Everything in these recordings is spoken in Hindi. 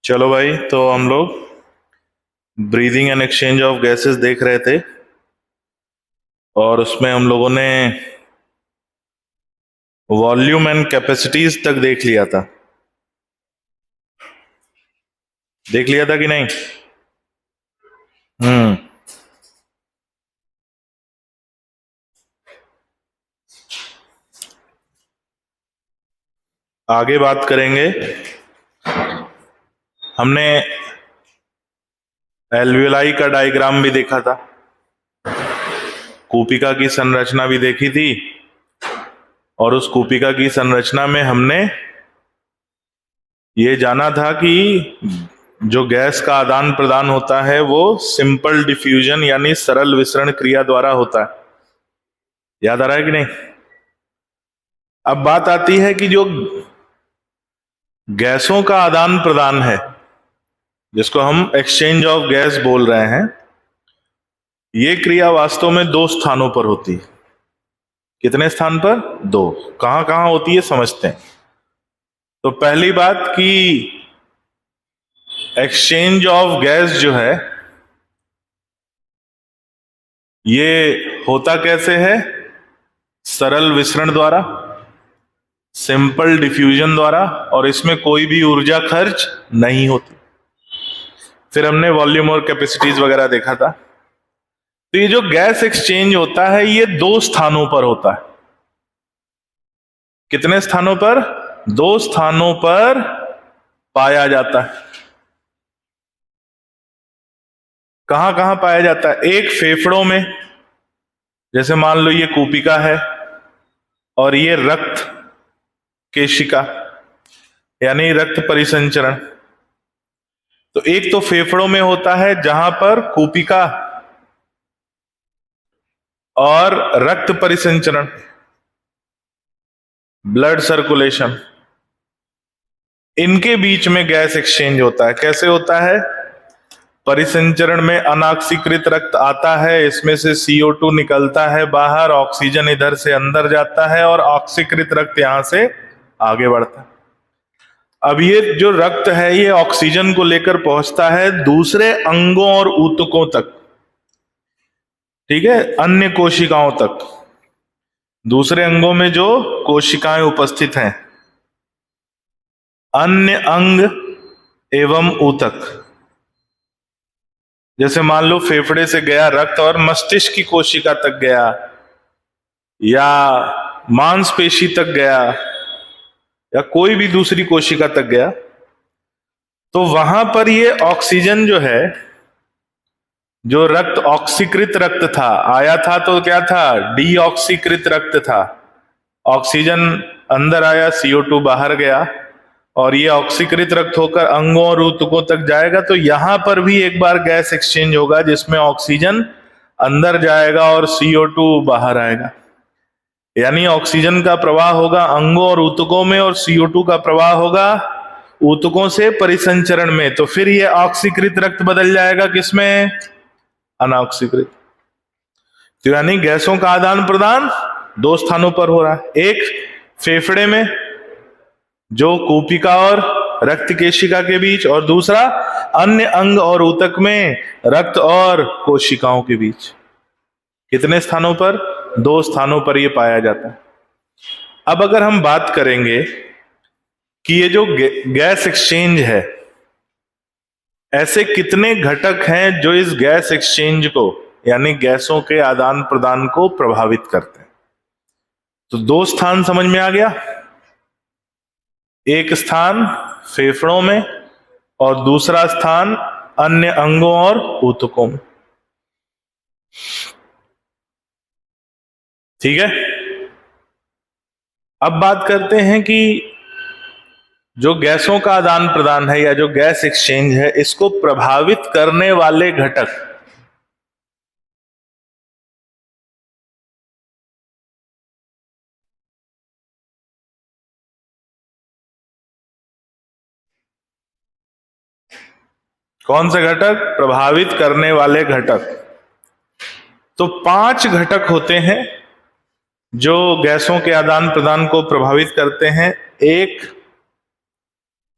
चलो भाई, तो हम लोग breathing and exchange of gases देख रहे थे और उसमें हम लोगों ने वॉल्यूम एंड कैपेसिटीज तक देख लिया था। देख लिया था कि नहीं? हम्म। आगे बात करेंगे। हमने एल्वियोलाई का डायग्राम भी देखा था, कूपिका की संरचना भी देखी थी, और उस कूपिका की संरचना में हमने ये जाना था कि जो गैस का आदान प्रदान होता है वो सिंपल डिफ्यूजन यानी सरल विसरण क्रिया द्वारा होता है। याद आ रहा है कि नहीं? अब बात आती है कि जो गैसों का आदान प्रदान है, जिसको हम एक्सचेंज ऑफ गैस बोल रहे हैं, ये क्रिया वास्तव में दो स्थानों पर होती है। कितने स्थान पर? दो। कहां कहां होती है समझते हैं। तो पहली बात कि एक्सचेंज ऑफ गैस जो है ये होता कैसे है? सरल विसरण द्वारा, सिंपल डिफ्यूजन द्वारा, और इसमें कोई भी ऊर्जा खर्च नहीं होती। फिर हमने वॉल्यूम और कैपेसिटीज वगैरह देखा था। तो ये जो गैस एक्सचेंज होता है ये दो स्थानों पर होता है। कितने स्थानों पर? दो स्थानों पर पाया जाता है। कहां कहां पाया जाता है? एक, फेफड़ों में, जैसे मान लो ये कूपिका है और ये रक्त केशिका यानी रक्त परिसंचरण। तो एक तो फेफड़ों में होता है जहां पर कूपिका और रक्त परिसंचरण, ब्लड सर्कुलेशन, इनके बीच में गैस एक्सचेंज होता है। कैसे होता है? परिसंचरण में अनाक्सीकृत रक्त आता है, इसमें से CO2 निकलता है बाहर, ऑक्सीजन इधर से अंदर जाता है और ऑक्सीकृत रक्त यहां से आगे बढ़ता है। अब ये जो रक्त है ये ऑक्सीजन को लेकर पहुंचता है दूसरे अंगों और ऊतकों तक, ठीक है, अन्य कोशिकाओं तक। दूसरे अंगों में जो कोशिकाएं उपस्थित हैं, अन्य अंग एवं ऊतक। जैसे मान लो फेफड़े से गया रक्त और मस्तिष्क की कोशिका तक गया, या मांसपेशी तक गया, या कोई भी दूसरी कोशिका तक गया, तो वहां पर ये ऑक्सीजन जो है, जो रक्त ऑक्सीकृत रक्त था, आया था तो क्या था? डीऑक्सीकृत रक्त था। ऑक्सीजन अंदर आया, CO2 बाहर गया, और ये ऑक्सीकृत रक्त होकर अंगों और ऊतकों तक जाएगा। तो यहां पर भी एक बार गैस एक्सचेंज होगा जिसमें ऑक्सीजन अंदर जाएगा और CO2 बाहर आएगा। यानी ऑक्सीजन का प्रवाह होगा अंगों और ऊतकों में और CO2 का प्रवाह होगा ऊतकों से परिसंचरण में। तो फिर ये ऑक्सीकृत रक्त बदल जाएगा किसमें? अनऑक्सीकृत। तो यानी गैसों का आदान प्रदान दो स्थानों पर हो रहा है। एक, फेफड़े में जो कूपिका और रक्त केशिका के बीच, और दूसरा अन्य अंग और ऊतक में रक्त और कोशिकाओं के बीच। कितने स्थानों पर? दो स्थानों पर यह पाया जाता है। अब अगर हम बात करेंगे कि ये जो गैस एक्सचेंज है, ऐसे कितने घटक हैं जो इस गैस एक्सचेंज को यानी गैसों के आदान प्रदान को प्रभावित करते हैं। तो दो स्थान समझ में आ गया। एक स्थान फेफड़ों में और दूसरा स्थान अन्य अंगों और ऊतकों में। ठीक है। अब बात करते हैं कि जो गैसों का आदान प्रदान है या जो गैस एक्सचेंज है, इसको प्रभावित करने वाले घटक। कौन से घटक प्रभावित करने वाले घटक? तो 5 घटक होते हैं जो गैसों के आदान प्रदान को प्रभावित करते हैं। एक,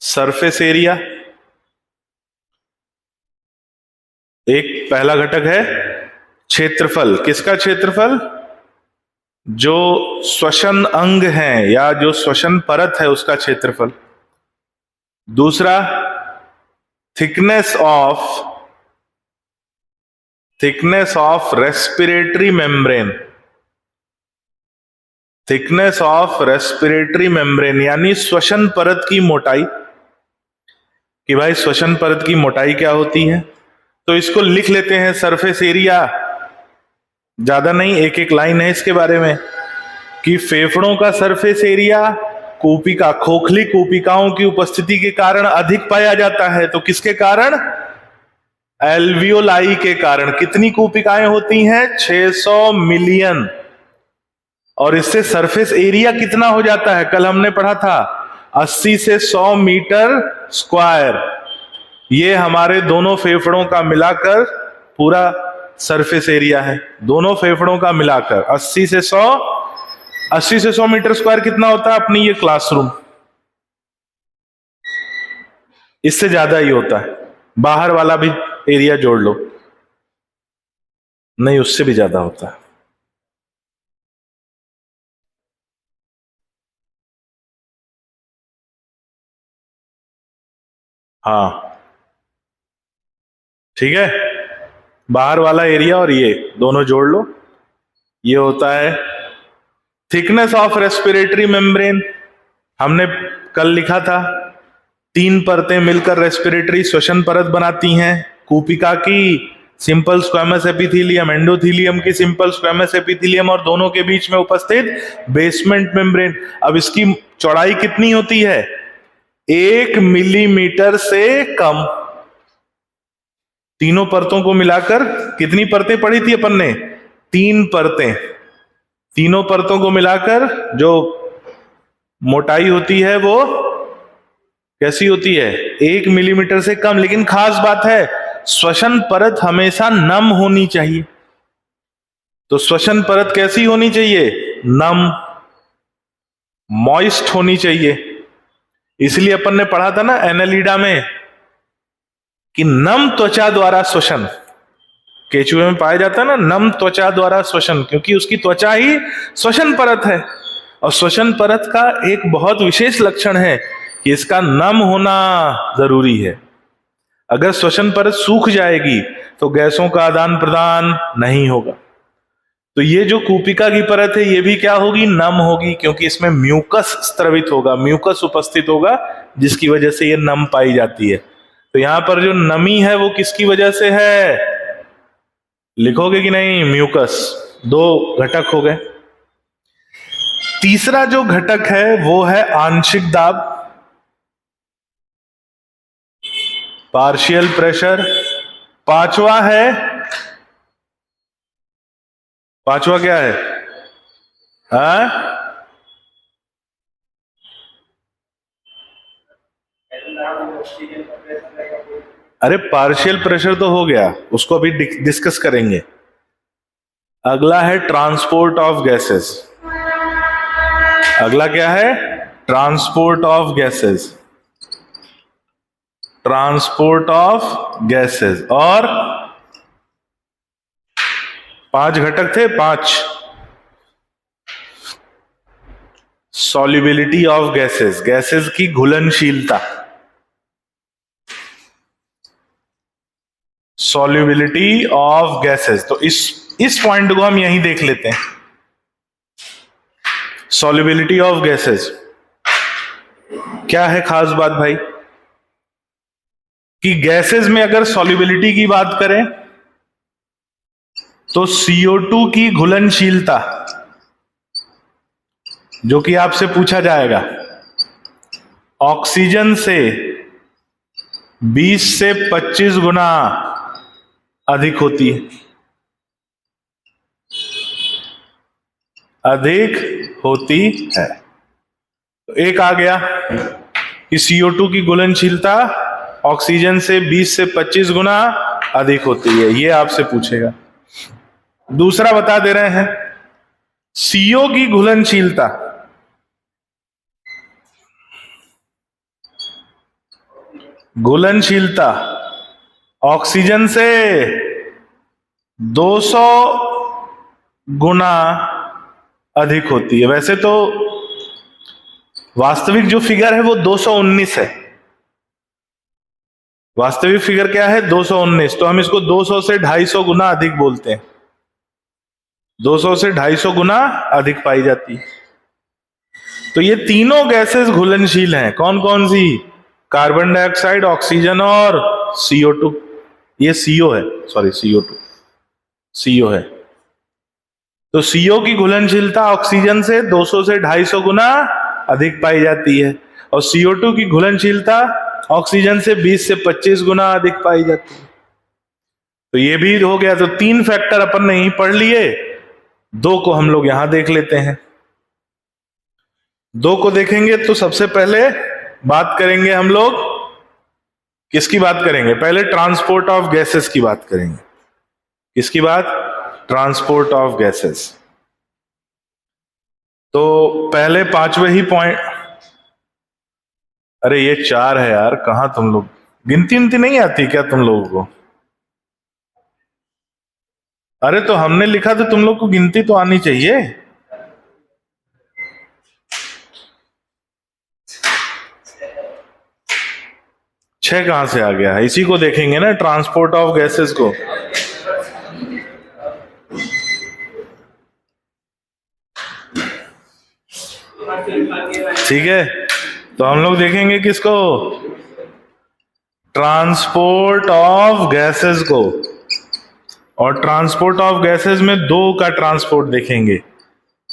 सरफेस एरिया, एक पहला घटक है क्षेत्रफल। किसका क्षेत्रफल? जो श्वसन अंग है या जो श्वसन परत है उसका क्षेत्रफल। दूसरा thickness of respiratory membrane. Thickness of respiratory membrane यानी श्वसन परत की मोटाई, कि भाई श्वसन परत की मोटाई क्या होती है। तो इसको लिख लेते हैं, सरफेस एरिया। ज्यादा नहीं, एक एक लाइन है इसके बारे में कि फेफड़ों का सरफेस एरिया कूपिका, खोखली कूपिकाओं की उपस्थिति के कारण अधिक पाया जाता है। तो किसके कारण? एल्वियोलाई के कारण। कितनी कूपिकाएं होती हैं? 600 मिलियन। और इससे सरफेस एरिया कितना हो जाता है? कल हमने पढ़ा था 80 से 100 मीटर स्क्वायर। ये हमारे दोनों फेफड़ों का मिलाकर पूरा सरफेस एरिया है। दोनों फेफड़ों का मिलाकर 80 से 100 मीटर स्क्वायर कितना होता है? अपनी ये क्लासरूम, इससे ज्यादा ही होता है। बाहर वाला भी एरिया जोड़ लो, नहीं उससे भी ज्यादा होता है। हाँ ठीक है, बाहर वाला एरिया और ये दोनों जोड़ लो, ये होता है थिकनेस ऑफ रेस्पिरेटरी मेम्ब्रेन। हमने कल लिखा था 3 परतें मिलकर रेस्पिरेटरी श्वसन परत बनाती हैं। कूपिका की सिंपल स्क्वैमस एपिथेलियम, एंडोथेलियम की सिंपल स्क्वैमस एपिथेलियम और दोनों के बीच में उपस्थित बेसमेंट मेम्ब्रेन। अब इसकी चौड़ाई कितनी होती है? 1 मिलीमीटर से कम। तीनों परतों को मिलाकर कितनी परतें पढ़ी थी अपन ने? 3 परतें। तीनों परतों को मिलाकर जो मोटाई होती है वो कैसी होती है? 1 मिलीमीटर से कम। लेकिन खास बात है, श्वसन परत हमेशा नम होनी चाहिए। तो श्वसन परत कैसी होनी चाहिए? नम, मॉइस्ट होनी चाहिए। इसलिए अपन ने पढ़ा था ना एनालिडा में कि नम त्वचा द्वारा श्वसन, केचुए में पाया जाता है ना नम त्वचा द्वारा श्वसन, क्योंकि उसकी त्वचा ही श्वसन परत है। और श्वसन परत का एक बहुत विशेष लक्षण है कि इसका नम होना जरूरी है। अगर श्वसन परत सूख जाएगी तो गैसों का आदान प्रदान नहीं होगा। तो ये जो कूपिका की परत है ये भी क्या होगी? नम होगी, क्योंकि इसमें म्यूकस स्त्रवित होगा, म्यूकस उपस्थित होगा, जिसकी वजह से ये नम पाई जाती है। तो यहां पर जो नमी है वो किसकी वजह से है? लिखोगे कि नहीं? म्यूकस। 2 घटक हो गए। तीसरा जो घटक है वो है आंशिक दाब, पार्शियल प्रेशर। पांचवा क्या है? अरे पार्शियल प्रेशर तो हो गया, उसको अभी डिस्कस करेंगे। अगला है ट्रांसपोर्ट ऑफ गैसेस। अगला क्या है? Transport of gases. Transport of gases. और 5 घटक थे, 5। सॉल्युबिलिटी ऑफ गैसेस, गैसेस की घुलनशीलता। Solubility of gases. तो इस पॉइंट को हम यहीं देख लेते हैं। सॉल्युबिलिटी ऑफ गैसेस क्या है खास बात भाई? कि गैसेस में अगर सॉल्युबिलिटी की बात करें तो CO2 की घुलनशीलता, जो कि आपसे पूछा जाएगा, ऑक्सीजन से 20 से 25 गुना अधिक होती है। अधिक होती है। तो एक आ गया कि CO2 की घुलनशीलता ऑक्सीजन से 20 से 25 गुना अधिक होती है, ये आपसे पूछेगा। दूसरा बता दे रहे हैं, CO की घुलनशीलता ऑक्सीजन से 200 गुना अधिक होती है। वैसे तो वास्तविक जो फिगर है वो 219 है। वास्तविक फिगर क्या है? 219। तो हम इसको 200 से 250 गुना अधिक बोलते हैं। 200 से 250 गुना अधिक पाई जाती है। तो ये तीनों गैसेस घुलनशील हैं। कौन कौन सी? कार्बन डाइऑक्साइड, ऑक्सीजन और CO2। ये CO है, सॉरी CO2, CO है। तो CO की घुलनशीलता ऑक्सीजन से 200 से 250 गुना अधिक पाई जाती है और CO2 की घुलनशीलता ऑक्सीजन से 20 से 25 गुना अधिक पाई जाती है। तो ये भी हो गया। तो 3 फैक्टर अपन ने यहीं पढ़ लिए, 2 को हम लोग यहां देख लेते हैं। 2 को देखेंगे तो सबसे पहले बात करेंगे हम लोग, किसकी बात करेंगे? पहले ट्रांसपोर्ट ऑफ गैसेस की बात करेंगे। किसकी बात? Transport of gases. तो पहले 5वें ही पॉइंट, अरे ये 4 है यार, कहां तुम लोग गिनती नहीं आती क्या तुम लोगों को? अरे तो हमने लिखा तो तुम लोग को गिनती तो आनी चाहिए। छह कहां से आ गया है? इसी को देखेंगे ना, ट्रांसपोर्ट ऑफ गैसेस को। ठीक है, तो हम लोग देखेंगे किसको? ट्रांसपोर्ट ऑफ गैसेस को। और ट्रांसपोर्ट ऑफ गैसेस में 2 का ट्रांसपोर्ट देखेंगे,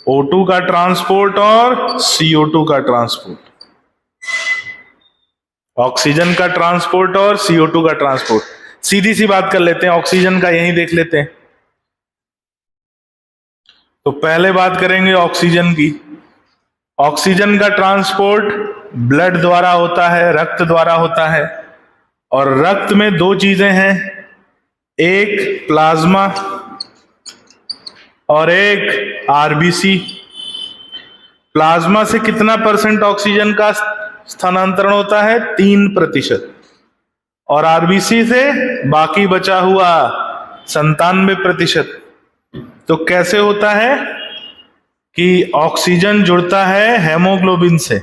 O2 का ट्रांसपोर्ट और CO2 का ट्रांसपोर्ट। ऑक्सीजन का ट्रांसपोर्ट और CO2 का ट्रांसपोर्ट। सीधी सी बात कर लेते हैं, ऑक्सीजन का यही देख लेते हैं। तो पहले बात करेंगे ऑक्सीजन की। ऑक्सीजन का ट्रांसपोर्ट ब्लड द्वारा होता है, रक्त द्वारा होता है। और रक्त में 2 चीजें हैं, एक प्लाज्मा और एक RBC। प्लाज्मा से कितना % ऑक्सीजन का स्थानांतरण होता है? 3%। और RBC से बाकी बचा हुआ 97%। तो कैसे होता है कि ऑक्सीजन जुड़ता है हेमोग्लोबिन से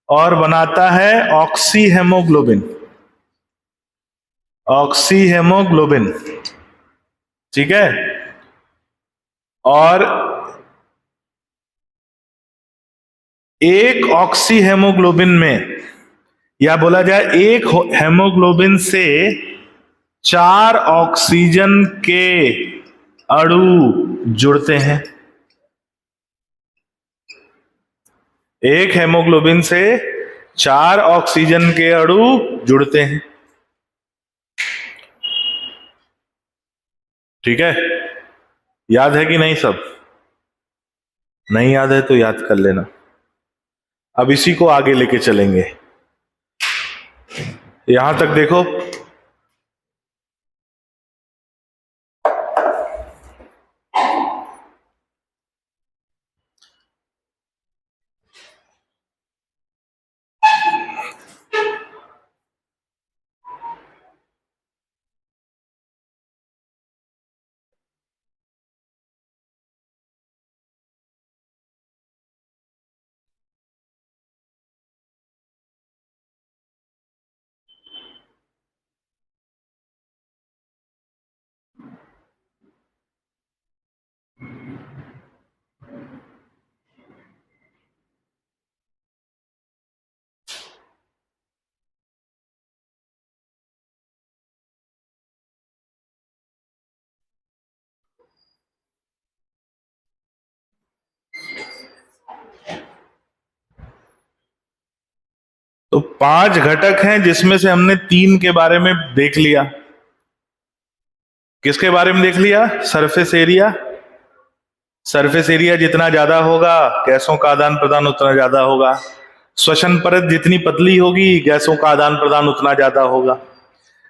और बनाता है ऑक्सी हेमोग्लोबिन। ऑक्सी हेमोग्लोबिन, ठीक है। और एक ऑक्सी हेमोग्लोबिन में, या बोला जाए एक हेमोग्लोबिन से 4 ऑक्सीजन के अणु जुड़ते हैं। एक हेमोग्लोबिन से 4 ऑक्सीजन के अणु जुड़ते हैं। ठीक है, याद है कि नहीं? सब नहीं याद है तो याद कर लेना। अब इसी को आगे लेके चलेंगे। यहां तक देखो, तो 5 घटक हैं जिसमें से हमने 3 के बारे में देख लिया। किसके बारे में देख लिया? Surface area. सरफेस एरिया जितना ज्यादा होगा गैसों का आदान प्रदान उतना ज्यादा होगा। श्वसन परत जितनी पतली होगी गैसों का आदान प्रदान उतना ज्यादा होगा।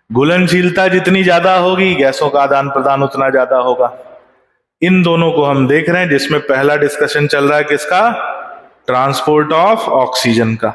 घुलनशीलता जितनी ज्यादा होगी गैसों का आदान प्रदान उतना ज्यादा होगा। इन दोनों को हम देख रहे हैं, जिसमें पहला डिस्कशन चल रहा है किसका? ट्रांसपोर्ट ऑफ ऑक्सीजन का।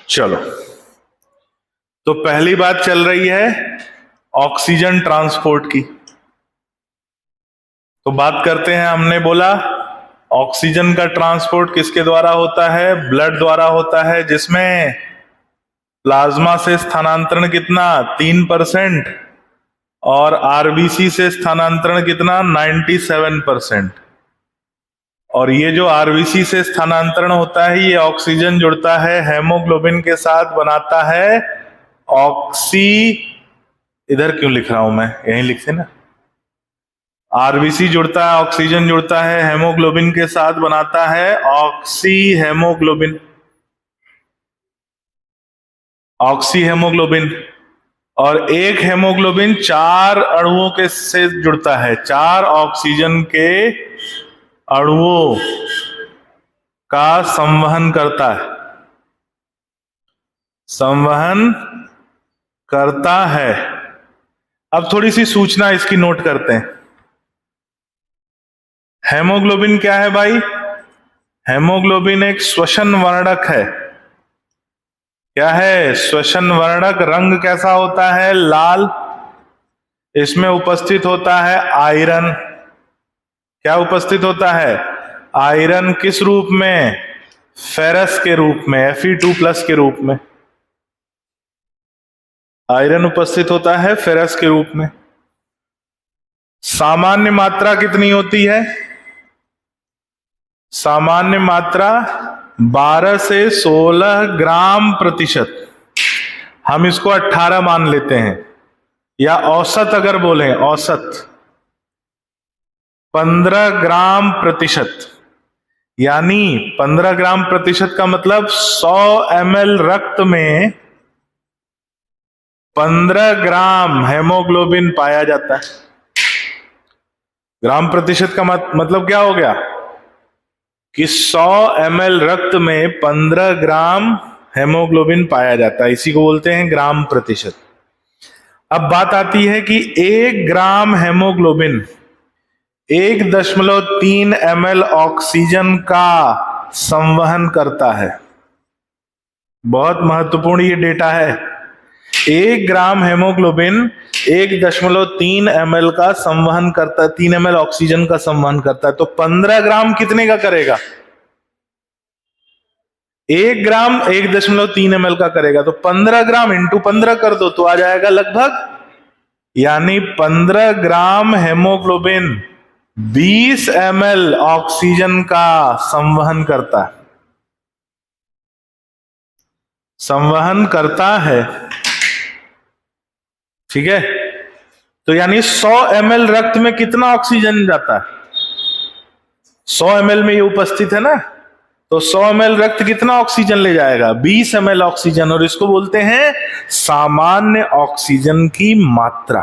चलो, तो पहली बात चल रही है ऑक्सीजन ट्रांसपोर्ट की। तो बात करते हैं, हमने बोला ऑक्सीजन का ट्रांसपोर्ट किसके द्वारा होता है? ब्लड द्वारा होता है, जिसमें प्लाज्मा से स्थानांतरण कितना? 3%, और आरबीसी से स्थानांतरण कितना? 97%। और ये जो आरबीसी से स्थानांतरण होता है, ये ऑक्सीजन जुड़ता है हेमोग्लोबिन के साथ, बनाता है ऑक्सी, इधर क्यों लिख रहा हूं मैं, यहीं लिखते ना। आरबीसी जुड़ता है, ऑक्सीजन जुड़ता है हेमोग्लोबिन के साथ, बनाता है ऑक्सी हेमोग्लोबिन। Oxy haemoglobin. और एक हेमोग्लोबिन 4 अणुओं के से जुड़ता है, 4 ऑक्सीजन के अणुओं का संवहन करता है, संवहन करता है। अब थोड़ी सी सूचना इसकी नोट करते हैं। हेमोग्लोबिन क्या है भाई? हेमोग्लोबिन एक श्वसन वर्णक है। क्या है? श्वसन वर्णक। रंग कैसा होता है? लाल। इसमें उपस्थित होता है आयरन। क्या उपस्थित होता है? आयरन। किस रूप में? फेरस के रूप में, Fe2+ के रूप में आयरन उपस्थित होता है, फेरस के रूप में। सामान्य मात्रा कितनी होती है? सामान्य मात्रा 12 से 16 ग्राम प्रतिशत। हम इसको 18 मान लेते हैं, या औसत अगर बोलें, औसत 15 ग्राम प्रतिशत। यानी 15 ग्राम प्रतिशत का मतलब 100 ml रक्त में 15 ग्राम हेमोग्लोबिन पाया जाता है। ग्राम प्रतिशत का मतलब क्या हो गया कि 100 ml रक्त में 15 ग्राम हेमोग्लोबिन पाया जाता है। इसी को बोलते हैं ग्राम प्रतिशत। अब बात आती है कि 1 ग्राम हेमोग्लोबिन 1.3 ml ऑक्सीजन का संवहन करता है। बहुत महत्वपूर्ण ये डेटा है। 1 ग्राम हेमोग्लोबिन 1.3 ml का संवहन करता है, 3 ml ऑक्सीजन का संवहन करता है। तो 15 ग्राम कितने का करेगा? 1 ग्राम 1.3 ml का करेगा, तो 15 ग्राम इंटू 15 कर दो तो आ जाएगा लगभग, यानी 15 ग्राम हेमोग्लोबिन 20 ml ऑक्सीजन का संवहन करता है, संवहन करता है। ठीक है, तो यानी 100 ml रक्त में कितना ऑक्सीजन जाता है? 100 ml में ये उपस्थित है ना, तो 100 ml रक्त कितना ऑक्सीजन ले जाएगा? 20 ml ऑक्सीजन। और इसको बोलते हैं सामान्य ऑक्सीजन की मात्रा।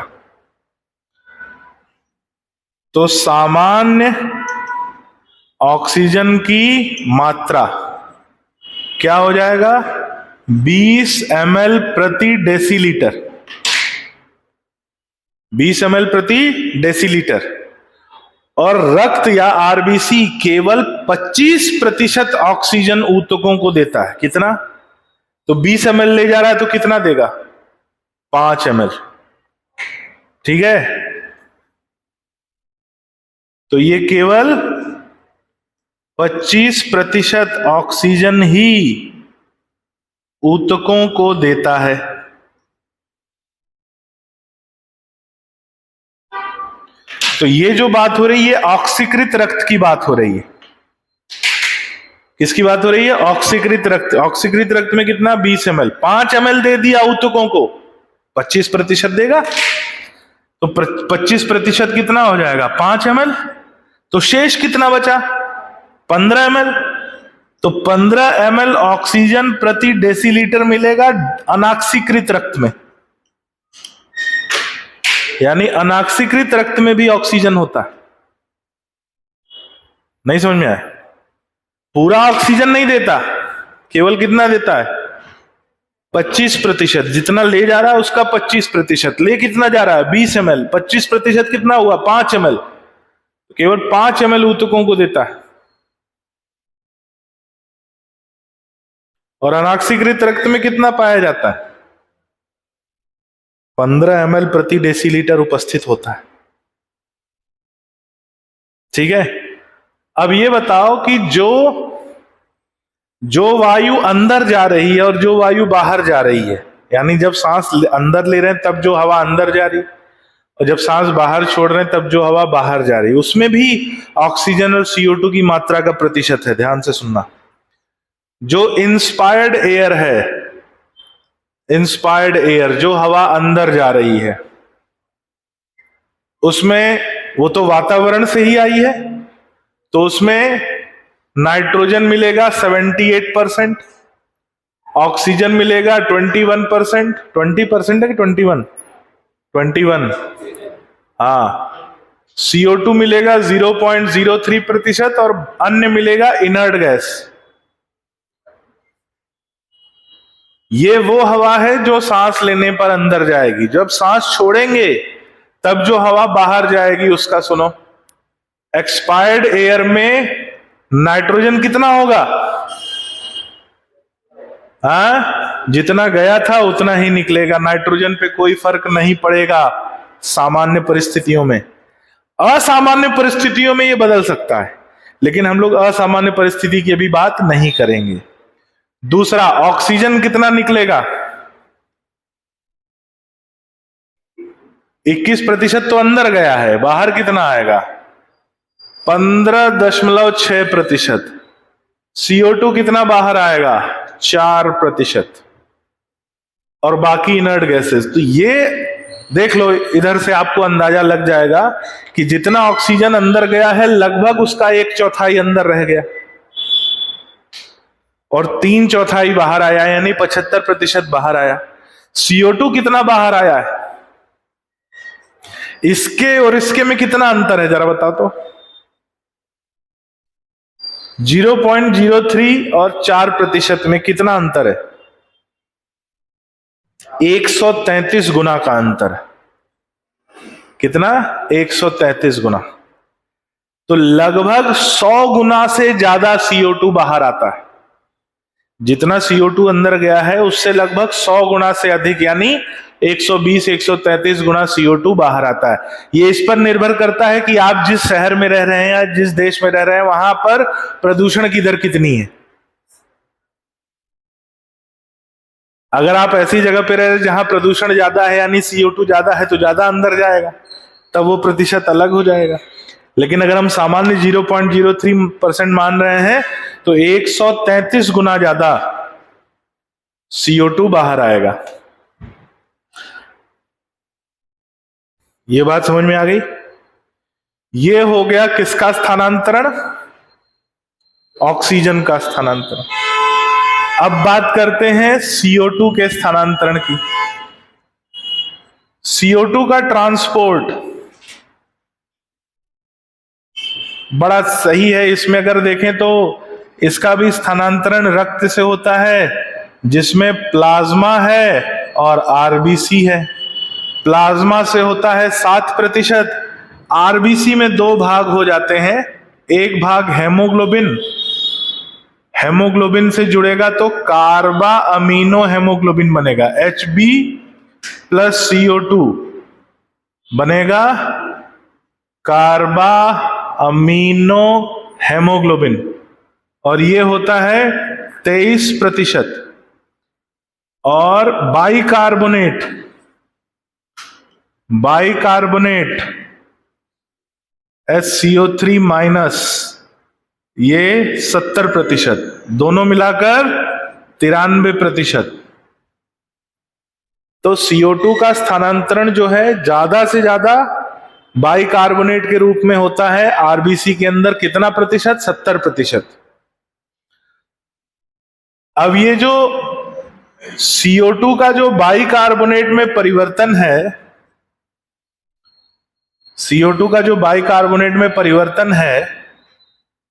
तो सामान्य ऑक्सीजन की मात्रा क्या हो जाएगा? 20 ml प्रति डेसीलीटर। 20 ml प्रति डेसीलीटर। और रक्त या आरबीसी केवल 25% ऑक्सीजन ऊतकों को देता है। कितना? तो 20 ml ले जा रहा है तो कितना देगा? 5 ml। ठीक है, तो ये केवल 25% ऑक्सीजन ही ऊतकों को देता है। तो ये जो बात हो रही है ऑक्सीकृत रक्त की बात हो रही है। किसकी बात हो रही है? ऑक्सीकृत रक्त। ऑक्सीकृत रक्त में कितना? 20 ml। 5 ml दे दिया ऊतकों को, 25% देगा। तो 25% कितना हो जाएगा? 5 ml। तो शेष कितना बचा? 15 ml। तो 15 ml ऑक्सीजन प्रति डेसीलीटर मिलेगा अनाक्सीकृत रक्त में। यानी अनाक्सीकृत रक्त में भी ऑक्सीजन होता है। नहीं समझ में आया? पूरा ऑक्सीजन नहीं देता, केवल कितना देता है? 25%। जितना ले जा रहा है उसका 25%। ले कितना जा रहा है? 20 ml। 25% कितना हुआ? 5 ml। केवल 5 ml ऊतकों को देता है। और अनऑक्सीकृत रक्त में कितना पाया जाता है? 15 ml प्रति डेसीलीटर उपस्थित होता है। ठीक है, अब ये बताओ कि जो वायु अंदर जा रही है और जो वायु बाहर जा रही है, यानी जब सांस अंदर ले रहे हैं तब जो हवा अंदर जा रही है, और जब सांस बाहर छोड़ रहे हैं तब जो हवा बाहर जा रही है, उसमें भी ऑक्सीजन और CO2 की मात्रा का प्रतिशत है। ध्यान से सुनना। जो इंस्पायर्ड एयर है, इंस्पायर्ड एयर जो हवा अंदर जा रही है, उसमें वो तो वातावरण से ही आई है, तो उसमें नाइट्रोजन मिलेगा 78%, ऑक्सीजन मिलेगा 21%। 20% है कि 21? हाँ, CO2 मिलेगा 0.03% और अन्य मिलेगा इनर्ट गैस। ये वो हवा है जो सांस लेने पर अंदर जाएगी। जब सांस छोड़ेंगे तब जो हवा बाहर जाएगी उसका सुनो। एक्सपायर्ड एयर में नाइट्रोजन कितना होगा? हाँ, जितना गया था उतना ही निकलेगा। नाइट्रोजन पे कोई फर्क नहीं पड़ेगा सामान्य परिस्थितियों में। असामान्य परिस्थितियों में ये बदल सकता है, लेकिन हम लोग असामान्य परिस्थिति की अभी बात नहीं करेंगे। दूसरा, ऑक्सीजन कितना निकलेगा? 21% तो अंदर गया है, बाहर कितना आएगा? 15.6%। CO2 कितना बाहर आएगा? 4%। और बाकी इनर्ट गैसेस। तो ये देख लो, इधर से आपको अंदाजा लग जाएगा कि जितना ऑक्सीजन अंदर गया है लगभग उसका 1/4 अंदर रह गया और 3/4 बाहर आया, यानी 75% बाहर आया। CO2 कितना बाहर आया है? इसके और इसके में कितना अंतर है जरा बताओ तो? 0.03 और 4% में कितना अंतर है? 133 गुना का अंतर है। कितना? 133 गुना। तो लगभग 100 गुना से ज्यादा CO2 बाहर आता है। जितना CO2 अंदर गया है उससे लगभग 100 गुना से अधिक, यानी 120-133 गुना CO2 बाहर आता है। ये इस पर निर्भर करता है कि आप जिस शहर में रह रहे हैं या जिस देश में रह रहे हैं वहां पर प्रदूषण की दर कितनी है। अगर आप ऐसी जगह पे रह रहे हैं जहां प्रदूषण ज्यादा है, यानी CO2 ज्यादा है, तो ज्यादा अंदर जाएगा, तब वो प्रतिशत अलग हो जाएगा। लेकिन अगर हम सामान्य 0.03% मान रहे हैं तो 133 गुना ज्यादा CO2 बाहर आएगा। ये बात समझ में आ गई? ये हो गया किसका स्थानांतरण? ऑक्सीजन का स्थानांतरण। अब बात करते हैं CO2 के स्थानांतरण की। CO2 का ट्रांसपोर्ट बड़ा सही है। इसमें अगर देखें तो इसका भी स्थानांतरण रक्त से होता है, जिसमें प्लाज्मा है और RBC है। प्लाज्मा से होता है 7%, RBC में 2 भाग हो जाते हैं। एक भाग हेमोग्लोबिन, हेमोग्लोबिन से जुड़ेगा तो कार्बा अमीनो हेमोग्लोबिन बनेगा। Hb प्लस CO2 बनेगा कार्बा अमीनो हेमोग्लोबिन, और ये होता है 23%। और बाइकार्बोनेट, बाइकार्बोनेट HCO3 माइनस, ये 70%, दोनों मिलाकर 93%। तो CO2 का स्थानांतरण जो है ज्यादा से ज्यादा बाइकार्बोनेट के रूप में होता है। RBC के अंदर कितना प्रतिशत? 70%। अब ये जो CO2 का जो बाइकार्बोनेट में परिवर्तन है, CO2 का जो बाइकार्बोनेट में परिवर्तन है,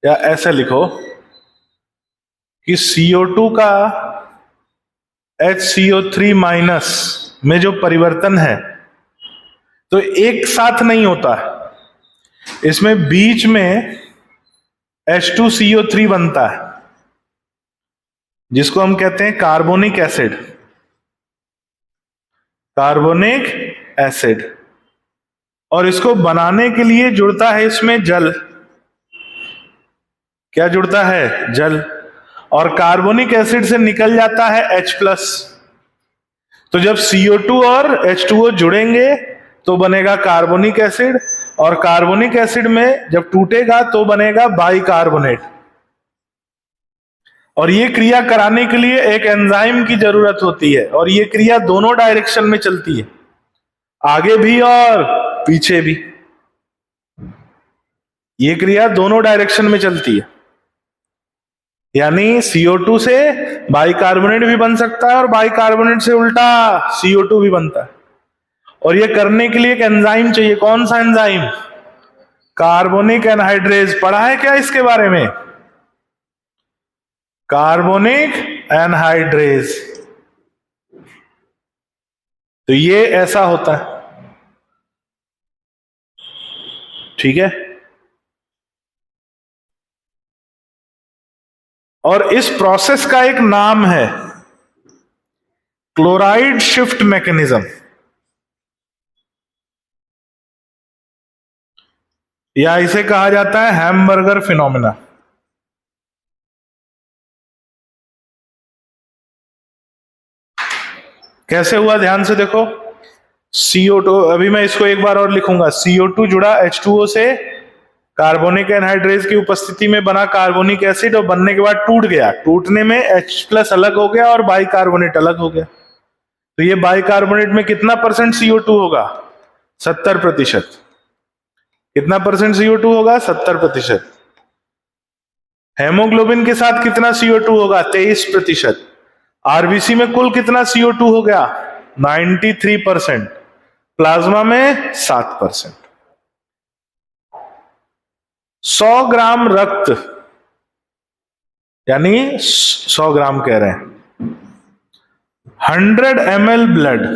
या ऐसे लिखो कि CO2 का HCO3 माइनस में जो परिवर्तन है तो एक साथ नहीं होता है, इसमें बीच में H2CO3 बनता है। जिसको हम कहते हैं कार्बोनिक एसिड। कार्बोनिक एसिड, और इसको बनाने के लिए जुड़ता है इसमें जल। क्या जुड़ता है? जल। और कार्बोनिक एसिड से निकल जाता है H+। तो जब CO2 और H2O जुड़ेंगे तो बनेगा कार्बोनिक एसिड, और कार्बोनिक एसिड में जब टूटेगा तो बनेगा बाइकार्बोनेट। और ये क्रिया कराने के लिए एक एंजाइम की जरूरत होती है, और ये क्रिया दोनों डायरेक्शन में चलती है, आगे भी और पीछे भी। ये क्रिया दोनों डायरेक्शन में चलती है, यानी CO2 से बाइकार्बोनेट भी बन सकता है और बाइकार्बोनेट से उल्टा CO2 भी बनता है। और ये करने के लिए एक एंजाइम चाहिए। कौन सा एंजाइम? Carbonic anhydrase. पढ़ा है क्या इसके बारे में? Carbonic anhydrase. तो ये ऐसा होता है, ठीक है। और इस प्रोसेस का एक नाम है क्लोराइड शिफ्ट मैकेनिज्म, या इसे कहा जाता है हैमबर्गर फिनोमेना। कैसे हुआ? ध्यान से देखो। CO2, अभी मैं इसको एक बार और लिखूंगा। CO2 जुड़ा H2O से, कार्बोनिक एनहाइड्रेज की उपस्थिति में बना कार्बोनिक एसिड, और बनने के बाद टूट गया। टूटने में H+ अलग हो गया और बाइकार्बोनेट अलग हो गया। तो ये बाइकार्बोनेट में कितना % CO2 होगा? 70%। कितना % CO2 होगा? 70%। हेमोग्लोबिन के साथ कितना CO2 होगा? 23%। आरबीसी में कुल कितना CO2 हो गया? 93%। प्लाज्मा में 7%। 100 ग्राम रक्त, यानी 100 ग्राम कह रहे हैं, 100 ml ब्लड,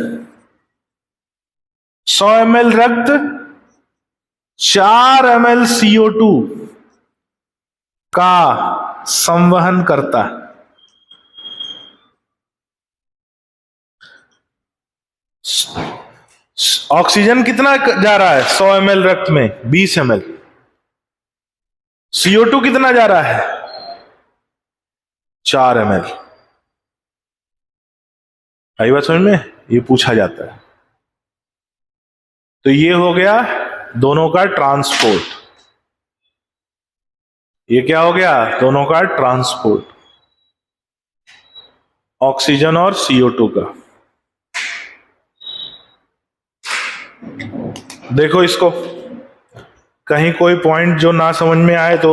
100 ml रक्त 4 ml CO2 का संवहन करता है। ऑक्सीजन कितना जा रहा है 100 ml रक्त में? 20 ml। CO2 कितना जा रहा है? 4 ml। आई बात समझ में? ये पूछा जाता है। तो ये हो गया दोनों का ट्रांसपोर्ट। ये क्या हो गया? दोनों का ट्रांसपोर्ट, ऑक्सीजन और CO2 का। देखो इसको, कहीं कोई पॉइंट जो ना समझ में आए तो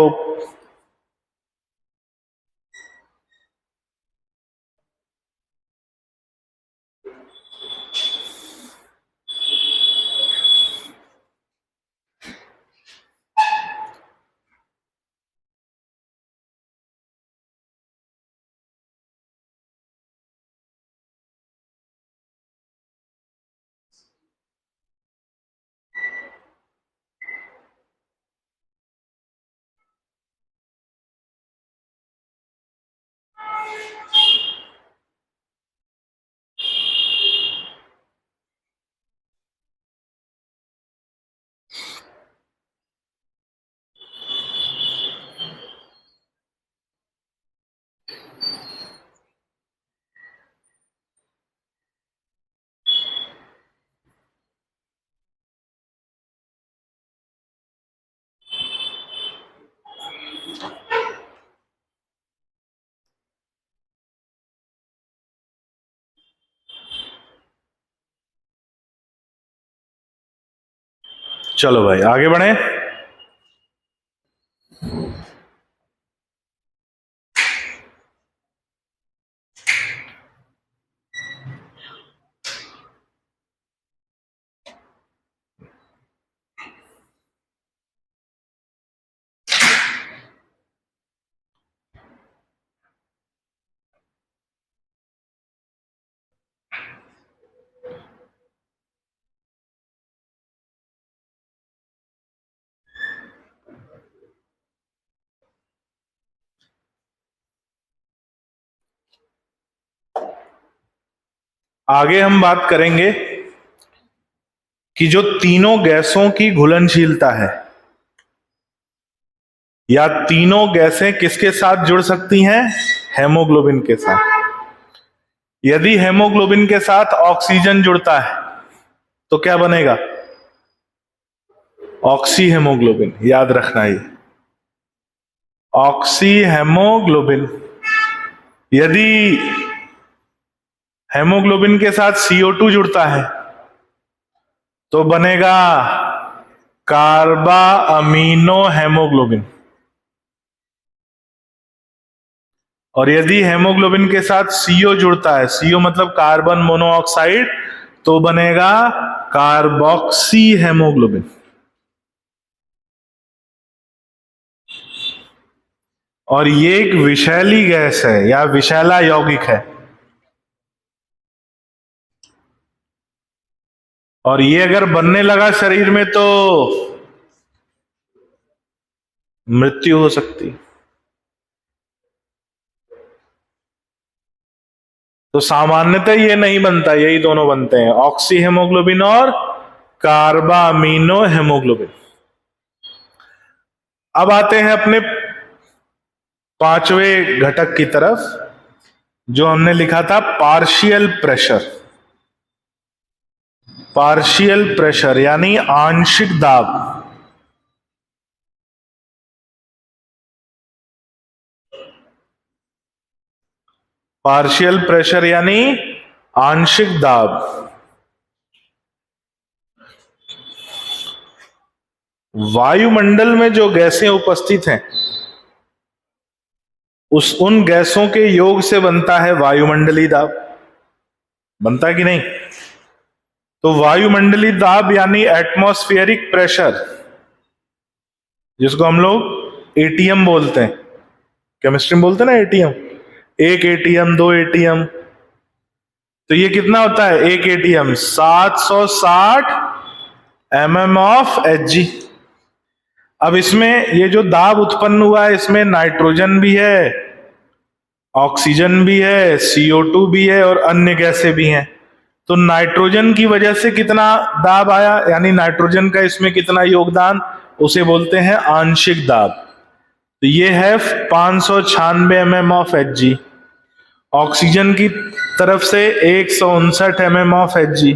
चलो भाई आगे बढ़े। आगे हम बात करेंगे कि जो तीनों गैसों की घुलनशीलता है, या तीनों गैसें किसके साथ जुड़ सकती हैं? हेमोग्लोबिन के साथ। यदि हेमोग्लोबिन के साथ ऑक्सीजन जुड़ता है तो क्या बनेगा? Oxy haemoglobin. याद रखना ये ऑक्सी हेमोग्लोबिन। यदि हेमोग्लोबिन के साथ CO2 जुड़ता है तो बनेगा कार्बा अमीनो हेमोग्लोबिन। और यदि हेमोग्लोबिन के साथ CO जुड़ता है, CO मतलब कार्बन मोनोऑक्साइड, तो बनेगा कार्बोक्सी हेमोग्लोबिन। और ये एक विषैली गैस है या विषैला यौगिक है, और ये अगर बनने लगा शरीर में तो मृत्यु हो सकती। तो सामान्यतः ये नहीं बनता, यही दोनों बनते हैं, ऑक्सी हेमोग्लोबिन और कार्बामीनो हेमोग्लोबिन। अब आते हैं अपने पांचवें घटक की तरफ, जो हमने लिखा था पार्शियल प्रेशर। पार्शियल प्रेशर यानी आंशिक दाब। पार्शियल प्रेशर यानी आंशिक दाब। वायुमंडल में जो गैसें उपस्थित हैं उन गैसों के योग से बनता है वायुमंडलीय दाब। बनता है कि नहीं? तो वायुमंडलीय दाब यानी एटमॉस्फेरिक प्रेशर, जिसको हम लोग ATM बोलते हैं, केमिस्ट्री में बोलते हैं ना ATM, 1 ATM 2 ATM। तो ये कितना होता है? 1 ATM 760 mm ऑफ Hg। अब इसमें ये जो दाब उत्पन्न हुआ है, इसमें नाइट्रोजन भी है, ऑक्सीजन भी है, CO2 भी है और अन्य गैसें भी हैं। तो नाइट्रोजन की वजह से कितना दाब आया, यानी नाइट्रोजन का इसमें कितना योगदान, उसे बोलते हैं आंशिक दाब। तो ये है 596 mm ऑफ Hg। ऑक्सीजन की तरफ से 159 mm ऑफ Hg।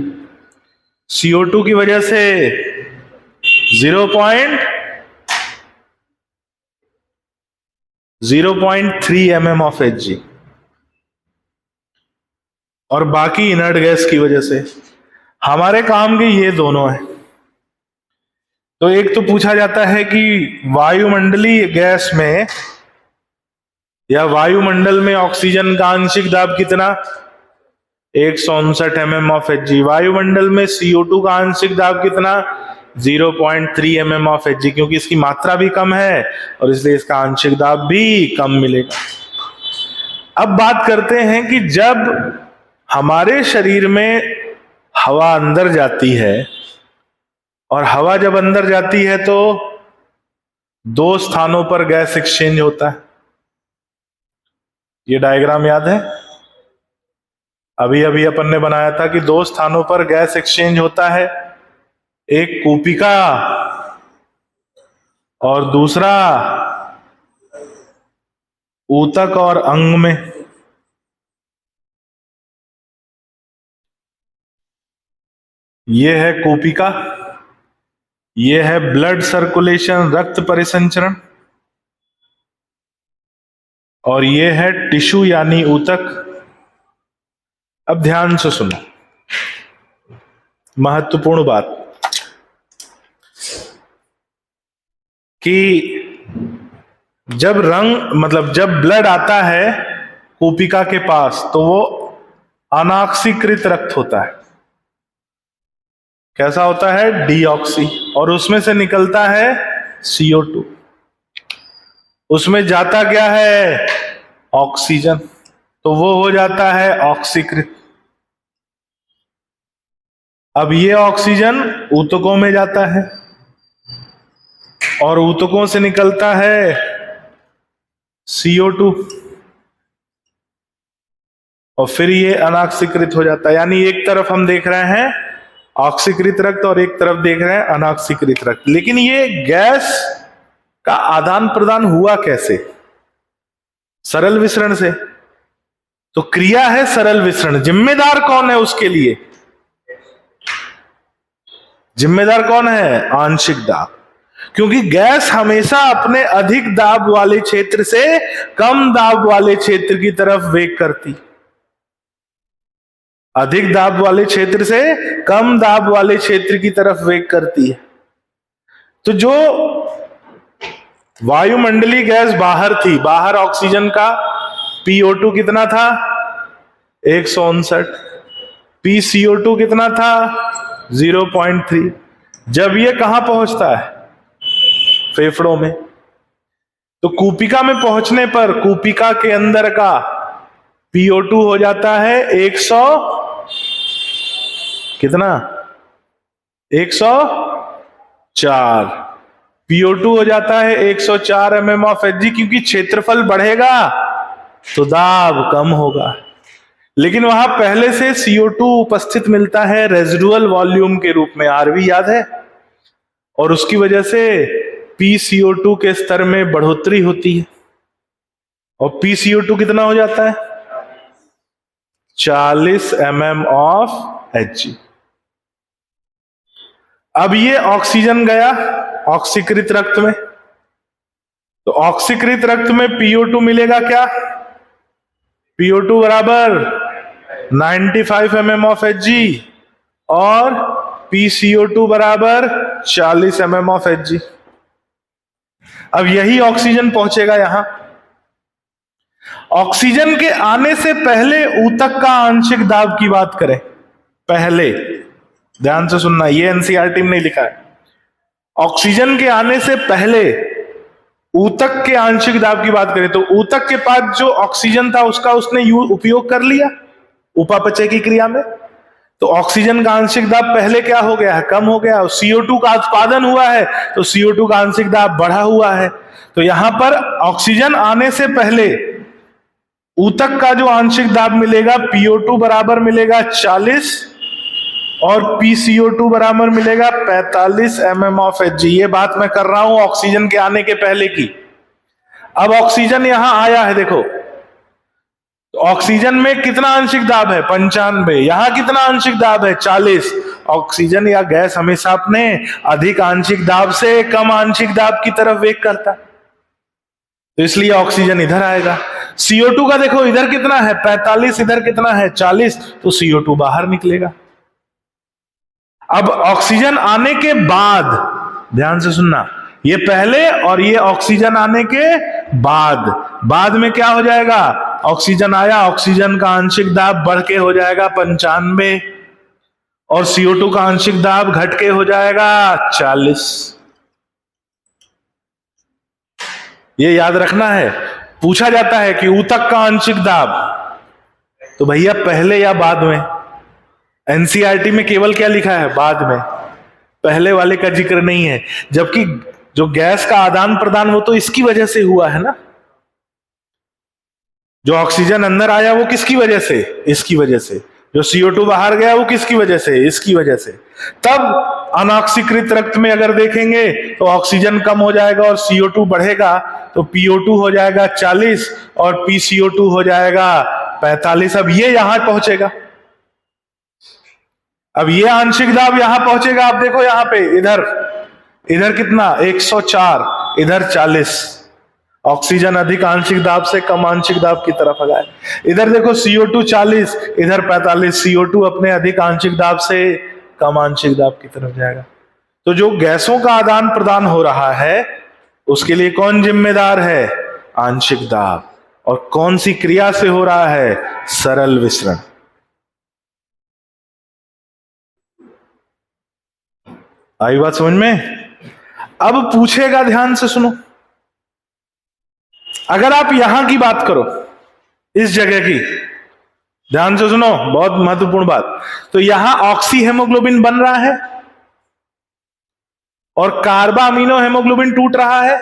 CO2 की वजह से 0.3 mm ऑफ Hg, और बाकी इनर्ट गैस की वजह से। हमारे काम के ये दोनों हैं। तो एक तो पूछा जाता है कि वायुमंडलीय गैस में या वायुमंडल में ऑक्सीजन का आंशिक दाब कितना? 159 mm ऑफ Hg। वायुमंडल में CO2 का आंशिक दाब कितना? 0.3 mm ऑफ Hg, क्योंकि इसकी मात्रा भी कम है और इसलिए इसका आंशिक दाब भी कम मिलेगा। अब बात करते हैं कि जब हमारे शरीर में हवा अंदर जाती है, और हवा जब अंदर जाती है तो दो स्थानों पर गैस एक्सचेंज होता है। ये डायग्राम याद है? अभी अभी अपन ने बनाया था कि दो स्थानों पर गैस एक्सचेंज होता है, एक कूपिका और दूसरा ऊतक और अंग में। ये है कूपिका, ये है ब्लड सर्कुलेशन, रक्त परिसंचरण, और ये है टिश्यू यानी ऊतक। अब ध्यान से सुनो, महत्वपूर्ण बात कि जब जब ब्लड आता है कूपिका के पास तो वो अनॉक्सीकृत रक्त होता है। कैसा होता है? डीऑक्सी। और उसमें से निकलता है CO2। उसमें जाता क्या है? ऑक्सीजन। तो वो हो जाता है ऑक्सीकृत। अब ये ऑक्सीजन ऊतकों में जाता है और ऊतकों से निकलता है CO2, और फिर ये अनऑक्सीकृत हो जाता है। यानी एक तरफ हम देख रहे हैं ऑक्सीकृत रक्त और एक तरफ देख रहे हैं अनऑक्सीकृत रक्त। लेकिन ये गैस का आदान प्रदान हुआ कैसे? सरल विसरण से। तो क्रिया है सरल विसरण। जिम्मेदार कौन है उसके लिए? जिम्मेदार कौन है? आंशिक दाब। क्योंकि गैस हमेशा अपने अधिक दाब वाले क्षेत्र से कम दाब वाले क्षेत्र की तरफ वेग करती। अधिक दाब वाले क्षेत्र से कम दाब वाले क्षेत्र की तरफ वेग करती है। तो जो वायुमंडलीय गैस बाहर थी, बाहर ऑक्सीजन का PO2 कितना था? 159। PCO2 कितना था? 0.3। जब ये कहां पहुंचता है? फेफड़ों में। तो कूपिका में पहुंचने पर कूपिका के अंदर का PO2 हो जाता है 100 कितना? 104। PO2 हो जाता है 104 mm of Hg। क्योंकि क्षेत्रफल बढ़ेगा तो दाब कम होगा। लेकिन वहां पहले से CO2 उपस्थित मिलता है रेजिडुअल वॉल्यूम के रूप में, RV याद है, और उसकी वजह से PCO2 के स्तर में बढ़ोतरी होती है। और PCO2 कितना हो जाता है? 40 mm of Hg। अब ये ऑक्सीजन गया ऑक्सीकृत रक्त में, तो ऑक्सीकृत रक्त में PO2 मिलेगा क्या? PO2 बराबर 95 mm of Hg और PCO2 बराबर 40 mm of Hg। अब यही ऑक्सीजन पहुंचेगा यहां। ऑक्सीजन के आने से पहले ऊतक का आंशिक दाब की बात करें, पहले ध्यान से सुनना, ये एनसीईआरटी में नहीं लिखा है। ऑक्सीजन के आने से पहले ऊतक के आंशिक दाब की बात करें तो ऊतक के पास जो ऑक्सीजन था उसका उसने उपयोग कर लिया उपापचय की क्रिया में। तो ऑक्सीजन का आंशिक दाब पहले क्या हो गया है? कम हो गया। CO2 का उत्पादन हुआ है तो CO2 का आंशिक दाब बढ़ा हुआ है। तो यहां पर ऑक्सीजन आने से पहले ऊतक का जो आंशिक दाब मिलेगा PO2 बराबर मिलेगा 40 और PCO2 बराबर मिलेगा 45 mm of Hg। ये बात मैं कर रहा हूं ऑक्सीजन के आने के पहले की। अब ऑक्सीजन यहां आया है, देखो तो ऑक्सीजन में कितना आंशिक दाब है? 95। यहां कितना आंशिक दाब है? 40। ऑक्सीजन या गैस हमेशा अपने अधिक आंशिक दाब से कम आंशिक दाब की तरफ वेग करता, तो इसलिए ऑक्सीजन इधर आएगा। CO2 का देखो इधर कितना है? 45, इधर कितना है? 40, तो CO2 बाहर निकलेगा। अब ऑक्सीजन आने के बाद, ध्यान से सुनना, ये पहले और ये ऑक्सीजन आने के बाद में क्या हो जाएगा? ऑक्सीजन आया, ऑक्सीजन का आंशिक दाब बढ़ के हो जाएगा 95 और CO2 का आंशिक दाब घट के हो जाएगा 40। ये याद रखना है। पूछा जाता है कि ऊतक का आंशिक दाब, तो भैया पहले या बाद में? एनसीईआरटी में केवल क्या लिखा है? बाद में, पहले वाले का जिक्र नहीं है। जबकि जो गैस का आदान प्रदान वो तो इसकी वजह से हुआ है ना। जो ऑक्सीजन अंदर आया वो किसकी वजह से? इसकी वजह से। जो CO2 बाहर गया वो किसकी वजह से? इसकी वजह से। तब अनऑक्सीकृत रक्त में अगर देखेंगे तो ऑक्सीजन कम हो जाएगा और CO2 बढ़ेगा, तो PO2 हो जाएगा 40 और PCO2 हो जाएगा 45। अब ये यहां पहुंचेगा, अब ये आंशिक दाब यहां पहुंचेगा। आप देखो यहां पे, इधर कितना? 104, इधर 40। ऑक्सीजन अधिक आंशिक दाब से कम आंशिक दाब की तरफ आ गया। इधर देखो CO2 40, इधर 45। CO2 अपने अधिक आंशिक दाब से कम आंशिक दाब की तरफ जाएगा। तो जो गैसों का आदान प्रदान हो रहा है उसके लिए कौन जिम्मेदार है? आंशिक दाब। और कौन सी क्रिया से हो रहा है? सरल विसरण। आई बात समझ में? अब पूछेगा, ध्यान से सुनो, अगर आप यहां की बात करो, इस जगह की, ध्यान से सुनो, बहुत महत्वपूर्ण बात। तो यहां ऑक्सी हेमोग्लोबिन बन रहा है और कार्बा अमीनो हेमोग्लोबिन टूट रहा है।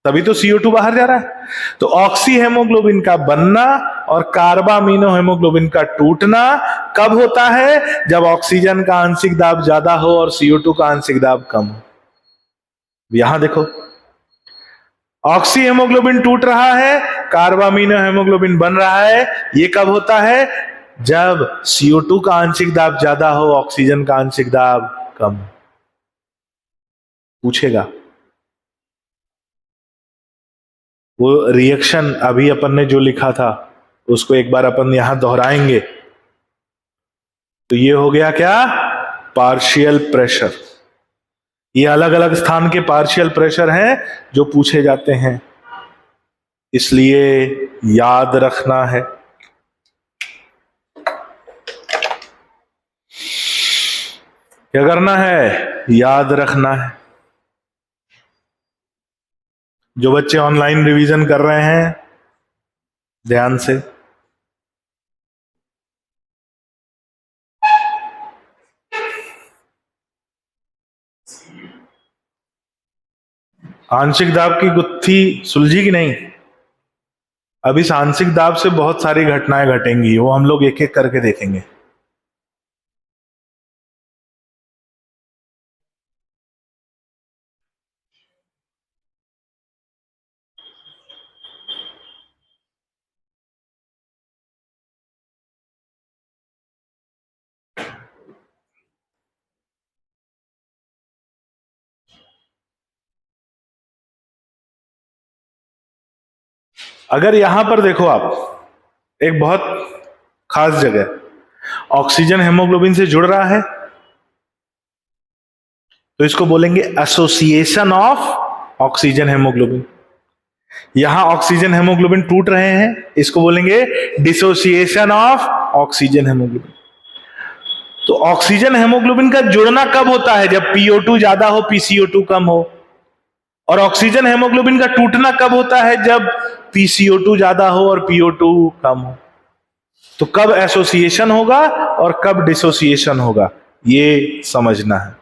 तभी तो CO2 बाहर जा रहा है। तो ऑक्सी हेमोग्लोबिन का बनना और कार्बामिनो हेमोग्लोबिन का टूटना कब होता है? जब ऑक्सीजन का आंशिक दाब ज्यादा हो और CO2 का आंशिक दाब कम हो। यहां देखो, ऑक्सी हेमोग्लोबिन टूट रहा है, कार्बामिनो हेमोग्लोबिन बन रहा है। ये कब होता है? जब CO2 का आंशिक दाब ज्यादा हो, ऑक्सीजन का आंशिक दाब कम हो। पूछेगा वो रिएक्शन अभी अपन ने जो लिखा था उसको एक बार अपन यहां दोहराएंगे। तो ये हो गया क्या? Partial pressure. ये अलग अलग स्थान के पार्शियल प्रेशर हैं जो पूछे जाते हैं, इसलिए याद रखना है। क्या करना है? याद रखना है। जो बच्चे ऑनलाइन रिवीजन कर रहे हैं ध्यान से, आंशिक दाब की गुत्थी सुलझी कि नहीं? अब इस आंशिक दाब से बहुत सारी घटनाएं घटेंगी, वो हम लोग एक एक करके देखेंगे। अगर यहां पर देखो आप, एक बहुत खास जगह, ऑक्सीजन हेमोग्लोबिन से जुड़ रहा है तो इसको बोलेंगे एसोसिएशन ऑफ ऑक्सीजन हेमोग्लोबिन। यहां ऑक्सीजन हेमोग्लोबिन टूट रहे हैं, इसको बोलेंगे डिसोसिएशन ऑफ ऑक्सीजन हेमोग्लोबिन। तो ऑक्सीजन हेमोग्लोबिन का जुड़ना कब होता है? जब PO2 ज्यादा हो, PCO2 कम हो। और ऑक्सीजन हेमोग्लोबिन का टूटना कब होता है? जब PCO2 ज्यादा हो और PO2 कम हो। तो कब एसोसिएशन होगा और कब डिसोसिएशन होगा, ये समझना है।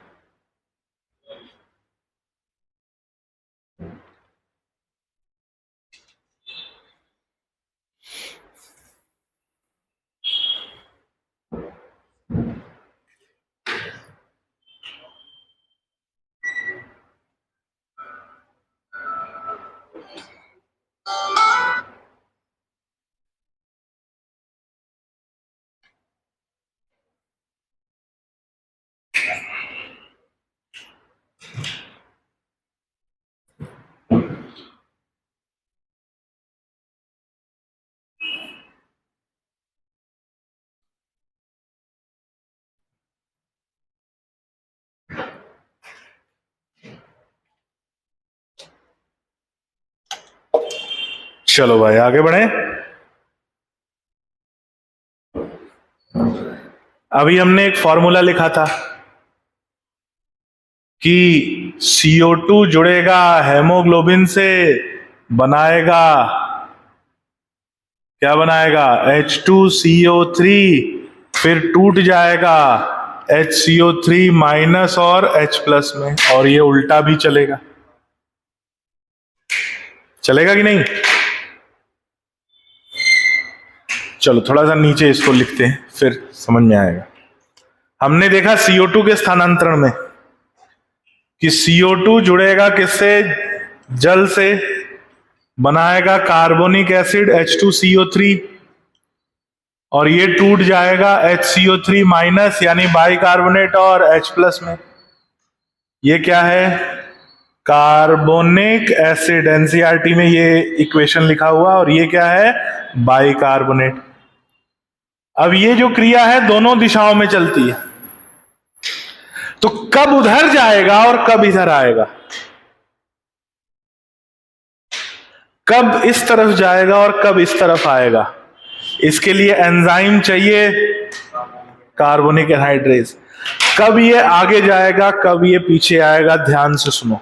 चलो भाई आगे बढ़े। अभी हमने एक फॉर्मूला लिखा था कि CO2 जुड़ेगा हेमोग्लोबिन से, बनाएगा क्या? बनाएगा H2CO3, फिर टूट जाएगा HCO3 माइनस और H प्लस में, और ये उल्टा भी चलेगा। चलेगा कि नहीं? चलो थोड़ा सा नीचे इसको लिखते हैं, फिर समझ में आएगा। हमने देखा CO2 के स्थानांतरण में कि CO2 जुड़ेगा किससे? जल से, बनाएगा कार्बोनिक एसिड H2CO3, और ये टूट जाएगा HCO3 माइनस यानी बाइकार्बोनेट और H प्लस में। ये क्या है? Carbonic acid. एनसीईआरटी में ये इक्वेशन लिखा हुआ, और ये क्या है? बाइकार्बोनेट। अब ये जो क्रिया है दोनों दिशाओं में चलती है, तो कब उधर जाएगा और कब इधर आएगा? कब इस तरफ जाएगा और कब इस तरफ आएगा? इसके लिए एंजाइम चाहिए, कार्बोनिक एनहाइड्रेज। कब ये आगे जाएगा, कब ये पीछे आएगा, ध्यान से सुनो।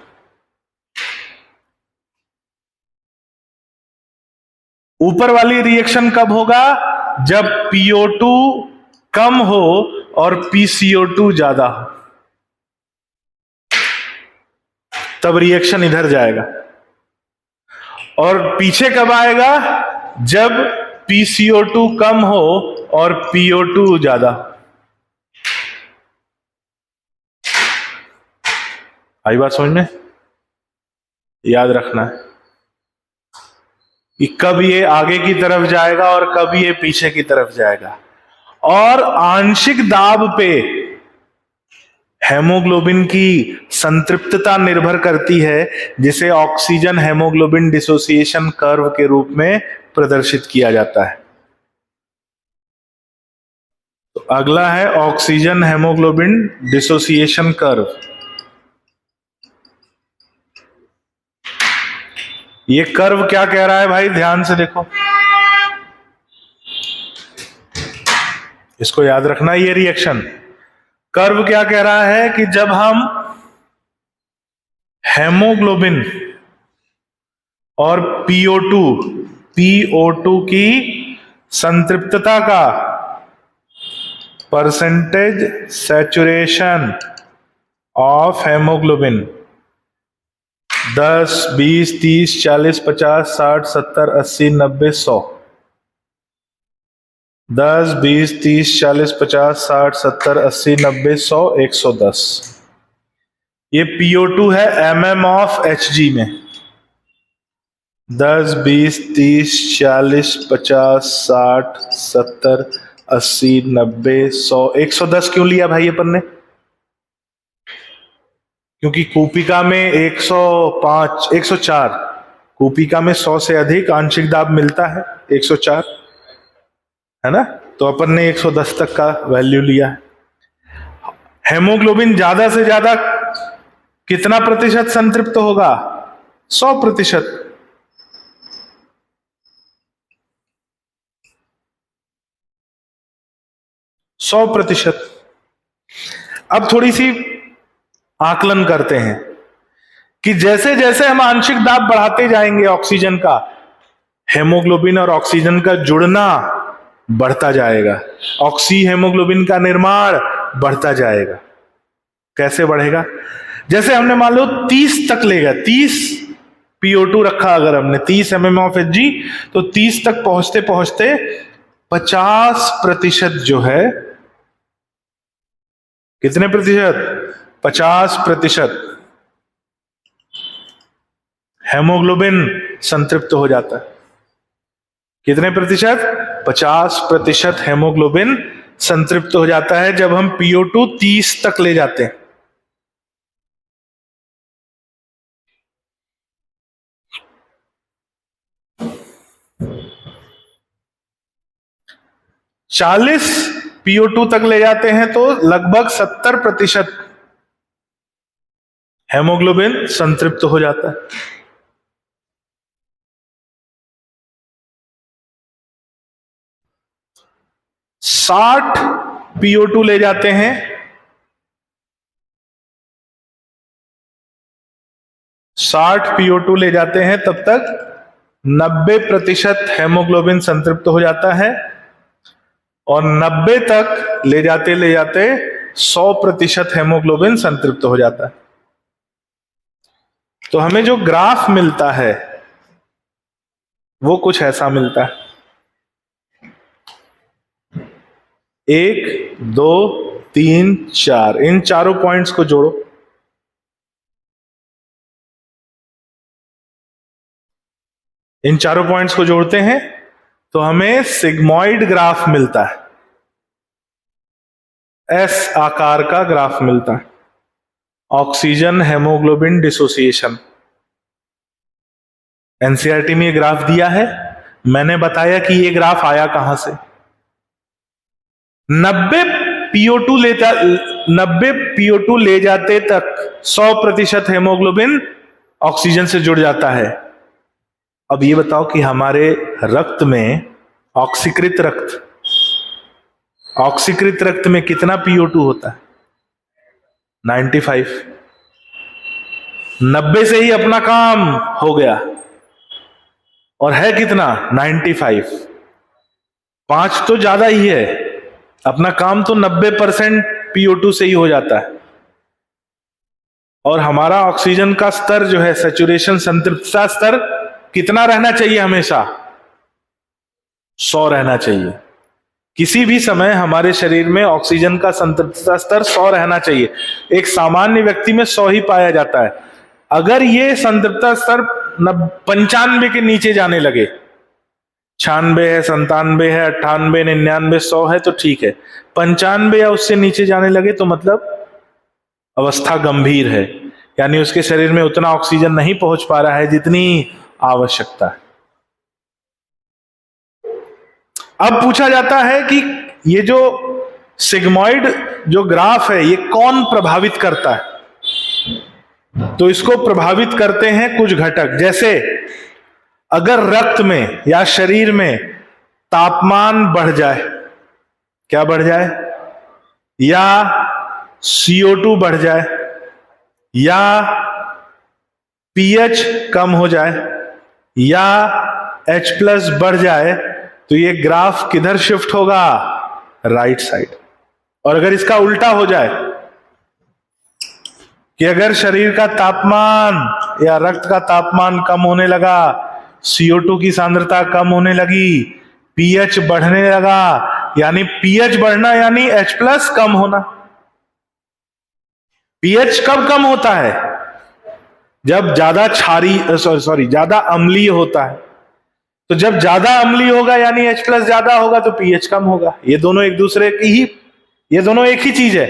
ऊपर वाली रिएक्शन कब होगा? जब PO2 कम हो और PCO2 ज्यादा हो, तब रिएक्शन इधर जाएगा। और पीछे कब आएगा? जब PCO2 कम हो और PO2 ज्यादा। आई बात समझ में? याद रखना है कि कब ये आगे की तरफ जाएगा और कब ये पीछे की तरफ जाएगा। और आंशिक दाब पे हेमोग्लोबिन की संतृप्तता निर्भर करती है, जिसे ऑक्सीजन हेमोग्लोबिन डिसोसिएशन कर्व के रूप में प्रदर्शित किया जाता है। तो अगला है ऑक्सीजन हेमोग्लोबिन डिसोसिएशन कर्व। ये कर्व क्या कह रहा है भाई? ध्यान से देखो, इसको याद रखना। ये रिएक्शन कर्व क्या कह रहा है कि जब हम हेमोग्लोबिन और PO2 की संतृप्तता का परसेंटेज सैचुरेशन ऑफ हेमोग्लोबिन 10, 20, 30, 40, 50, 60, 70, 80, 90, 100, 10, 20, 30, 40, 50, 60, 70, 80, 90, 100, 110। ये PO2 है mmHg में। 10, 20, 30, 40, 50, 60, 70, 80, 90, 100, 110 क्यों लिया भाई अपन ने? क्योंकि कूपिका में 105, 104, कूपिका में 100 से अधिक आंशिक दाब मिलता है, 104 है ना, तो अपन ने 110 तक का वैल्यू लिया है। हेमोग्लोबिन ज्यादा से ज्यादा कितना प्रतिशत संतृप्त होगा? 100%। अब थोड़ी सी आकलन करते हैं कि जैसे जैसे हम आंशिक दाब बढ़ाते जाएंगे ऑक्सीजन का, हेमोग्लोबिन और ऑक्सीजन का जुड़ना बढ़ता जाएगा, ऑक्सी हेमोग्लोबिन का निर्माण बढ़ता जाएगा। कैसे बढ़ेगा? जैसे हमने मान लो 30 तक ले गया, 30 PO2 रखा अगर हमने 30 mmHg, तो 30 तक पहुंचते पहुंचते 50% जो है, कितने प्रतिशत? 50% हेमोग्लोबिन संतृप्त हो जाता है। कितने प्रतिशत? 50% हेमोग्लोबिन संतृप्त हो जाता है जब हम PO2 30 तक ले जाते हैं। चालीस PO2 तक ले जाते हैं तो लगभग 70% हेमोग्लोबिन संतृप्त हो जाता है। 60 PO2 ले जाते हैं, 60 PO2 ले जाते हैं, तब तक 90% हेमोग्लोबिन संतृप्त हो जाता है, और 90 तक ले जाते 100% हेमोग्लोबिन संतृप्त हो जाता है। तो हमें जो ग्राफ मिलता है वो कुछ ऐसा मिलता है। 1, 2, 3, 4, इन चारों पॉइंट्स को जोड़ो। इन चारों पॉइंट्स को जोड़ते हैं तो हमें सिग्मॉइड ग्राफ मिलता है, एस आकार का ग्राफ मिलता है, ऑक्सीजन हेमोग्लोबिन डिसोसिएशन। एनसीईआरटी में ये ग्राफ दिया है, मैंने बताया कि ये ग्राफ आया कहां से। 90 PO2 ले जाते तक 100% हेमोग्लोबिन ऑक्सीजन से जुड़ जाता है। अब ये बताओ कि हमारे रक्त में ऑक्सीकृत रक्त में कितना PO2 होता है? 95। 90 से ही अपना काम हो गया, और है कितना? 95। 5 तो ज्यादा ही है, अपना काम तो 90% PO2 से ही हो जाता है। और हमारा ऑक्सीजन का स्तर जो है, सैचुरेशन संतृप्तता स्तर कितना रहना चाहिए? हमेशा 100 रहना चाहिए। किसी भी समय हमारे शरीर में ऑक्सीजन का संतृप्तता स्तर 100 रहना चाहिए। एक सामान्य व्यक्ति में 100 ही पाया जाता है। अगर ये संतृप्तता स्तर 95 के नीचे जाने लगे, 96 है, 97 है, 98, 99, 100 है तो ठीक है, 95 या उससे नीचे जाने लगे तो मतलब अवस्था गंभीर है, यानी उसके शरीर में उतना ऑक्सीजन नहीं पहुंच पा रहा है जितनी आवश्यकता है। अब पूछा जाता है कि ये जो सिग्मॉइड जो ग्राफ है ये कौन प्रभावित करता है? तो इसको प्रभावित करते हैं कुछ घटक, जैसे अगर रक्त में या शरीर में तापमान बढ़ जाए, क्या बढ़ जाए? या CO2 बढ़ जाए, या pH कम हो जाए, या H+ बढ़ जाए, तो ये ग्राफ किधर शिफ्ट होगा? Right side. और अगर इसका उल्टा हो जाए कि अगर शरीर का तापमान या रक्त का तापमान कम होने लगा, CO2 की सांद्रता कम होने लगी, pH बढ़ने लगा, यानी pH बढ़ना यानी H+ कम होना। pH कब कम होता है? जब ज्यादा ज्यादा अम्लीय होता है। तो जब ज्यादा अम्लीय होगा यानी H+ ज्यादा होगा तो pH कम होगा। ये दोनों एक दूसरे की ही, ये दोनों एक ही चीज है।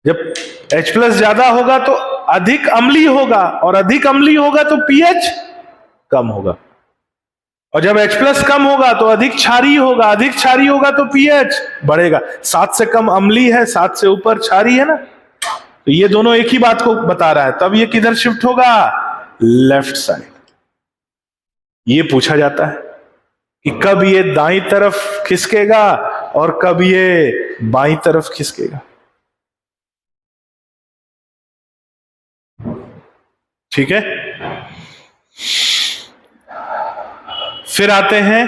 जब H+ ज्यादा होगा तो अधिक अम्लीय होगा, और अधिक अम्लीय होगा तो pH कम होगा। और जब H+ कम होगा तो अधिक क्षारीय होगा, अधिक क्षारीय होगा तो pH बढ़ेगा। 7 से कम अम्लीय है, 7 से ऊपर क्षारीय है ना, तो ये दोनों एक ही बात को बता रहा है। तब ये किधर शिफ्ट होगा? Left side. ये पूछा जाता है कि कब ये दाईं तरफ खिसकेगा और कब ये बाईं तरफ खिसकेगा। ठीक है, फिर आते हैं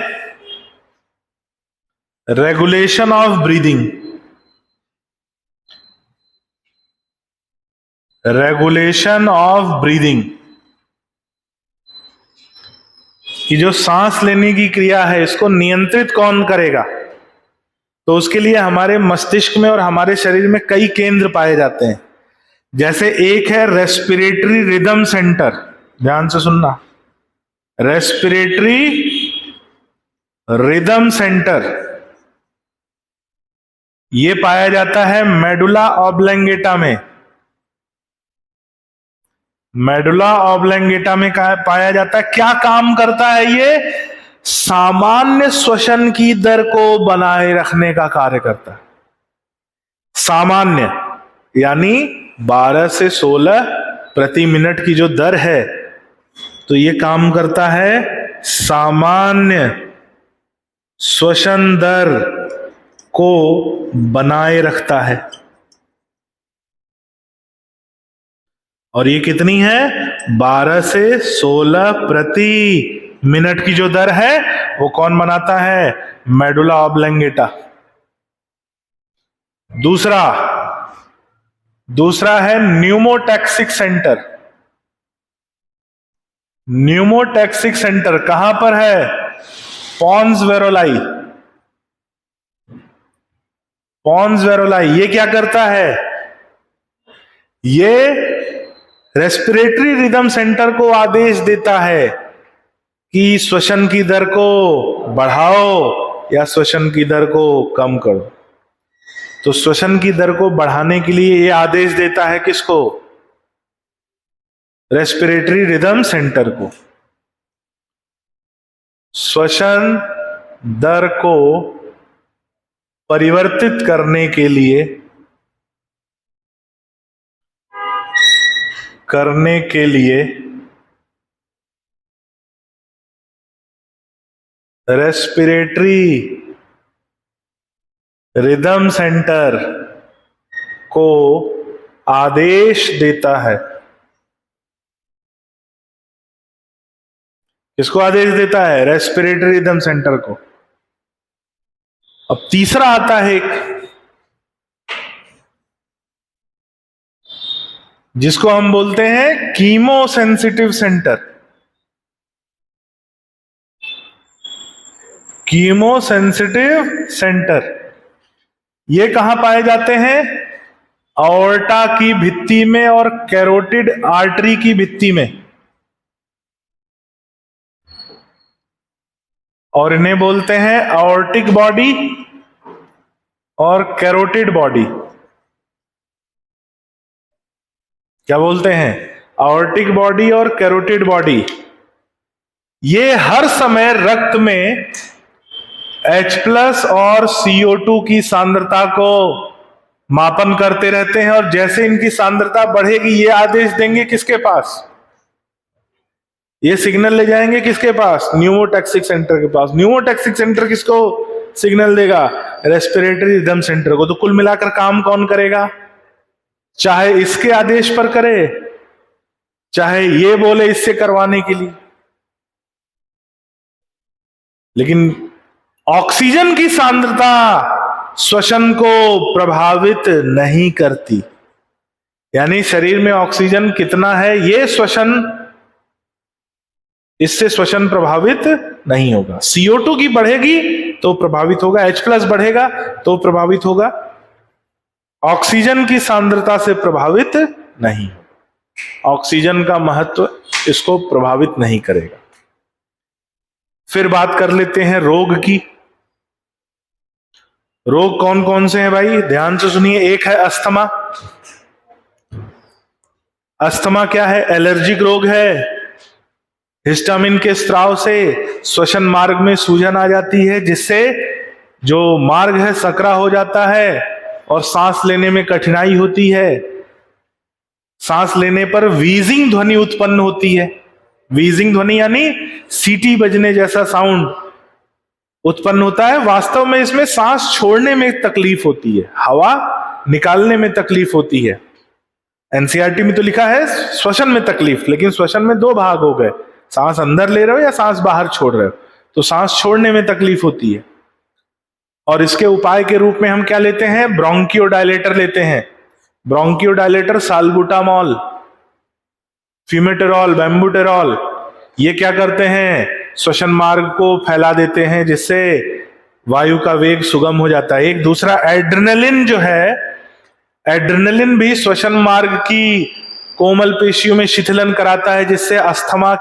regulation of breathing. Regulation of breathing कि जो सांस लेने की क्रिया है इसको नियंत्रित कौन करेगा? तो उसके लिए हमारे मस्तिष्क में और हमारे शरीर में कई केंद्र पाए जाते हैं। जैसे एक है रेस्पिरेटरी रिदम सेंटर, ध्यान से सुनना, रेस्पिरेटरी रिदम सेंटर ये पाया जाता है मेडुला ऑब्लंगेटा में। मेडुला ऑब्लंगेटा में पाया जाता है। क्या काम करता है ये? सामान्य श्वसन की दर को बनाए रखने का कार्य करता है। सामान्य यानी 12 से 16 प्रति मिनट की जो दर है, तो ये काम करता है सामान्य श्वसन दर को बनाए रखता है। और ये कितनी है? 12 से 16 प्रति मिनट की जो दर है वो कौन बनाता है? Medulla oblongata. दूसरा है न्यूमोटैक्सिक सेंटर। न्यूमोटैक्सिक सेंटर कहां पर है? पॉन्स वेरोलाई। पॉन्स वेरोलाई ये क्या करता है? ये रेस्पिरेटरी रिदम सेंटर को आदेश देता है कि श्वसन की दर को बढ़ाओ या श्वसन की दर को कम करो। तो श्वसन की दर को बढ़ाने के लिए ये आदेश देता है किसको? रेस्पिरेटरी रिदम सेंटर को। श्वसन दर को परिवर्तित करने के लिए रेस्पिरेटरी रिदम सेंटर को आदेश देता है। किसको आदेश देता है? रेस्पिरेटरी रिदम सेंटर को। अब तीसरा आता है एक, जिसको हम बोलते हैं chemo sensitive centre. Chemosensitive centre ये कहां पाए जाते हैं? आर्टा की भित्ति में और कैरोटिड आर्टरी की भित्ति में, और इन्हें बोलते हैं आर्टिक बॉडी और कैरोटिड बॉडी। क्या बोलते हैं? आर्टिक बॉडी और कैरोटिड बॉडी। ये हर समय रक्त में H+ और CO2 की सांद्रता को मापन करते रहते हैं, और जैसे इनकी सांद्रता बढ़ेगी ये आदेश देंगे किसके पास? ये सिग्नल ले जाएंगे किसके पास? न्यूमोटैक्सिक सेंटर के पास। न्यूमोटैक्सिक सेंटर किसको सिग्नल देगा? रेस्पिरेटरी रिदम सेंटर को। तो कुल मिलाकर काम कौन करेगा? चाहे इसके आदेश पर करे, चाहे ये बोले इससे करवाने के लिए। लेकिन ऑक्सीजन की सांद्रता श्वसन को प्रभावित नहीं करती, यानी शरीर में ऑक्सीजन कितना है ये श्वसन, इससे श्वसन प्रभावित नहीं होगा। CO2 की बढ़ेगी तो प्रभावित होगा, H+ बढ़ेगा तो प्रभावित होगा, ऑक्सीजन की सांद्रता से प्रभावित नहीं होगा। ऑक्सीजन का महत्व इसको प्रभावित नहीं करेगा। फिर बात कर लेते हैं रोग की। रोग कौन कौन से हैं भाई? ध्यान से सुनिए। एक है अस्थमा। अस्थमा क्या है? एलर्जिक रोग है। हिस्टामिन के स्राव से श्वसन मार्ग में सूजन आ जाती है, जिससे जो मार्ग है सकरा हो जाता है और सांस लेने में कठिनाई होती है। सांस लेने पर वीजिंग ध्वनि उत्पन्न होती है। वीजिंग ध्वनि यानी सीटी बजने जैसा साउंड उत्पन्न होता है। वास्तव में इसमें सांस छोड़ने में तकलीफ होती है, हवा निकालने में तकलीफ होती है। एनसीईआरटी में तो लिखा है श्वसन में तकलीफ, लेकिन श्वसन में दो भाग हो गए, सांस अंदर ले रहे हो या सांस बाहर छोड़ रहे हो। तो सांस छोड़ने में तकलीफ होती है, और इसके उपाय के रूप में हम क्या लेते हैं? ब्रोंकियोडायलेटर लेते हैं। ब्रोंकियोडायलेटर साल्बुटामॉल, फिमेटेरॉल, बेम्बुटेरॉल, ये क्या करते हैं? श्वसन मार्ग को फैला देते हैं, जिससे वायु का वेग सुगम हो जाता है। एक दूसरा एड्रेनलिन जो है, एड्रेनलिन भी श्वसन मार्ग की कोमल पेशियों में शिथिलन कराता है, जिससे अस्थमा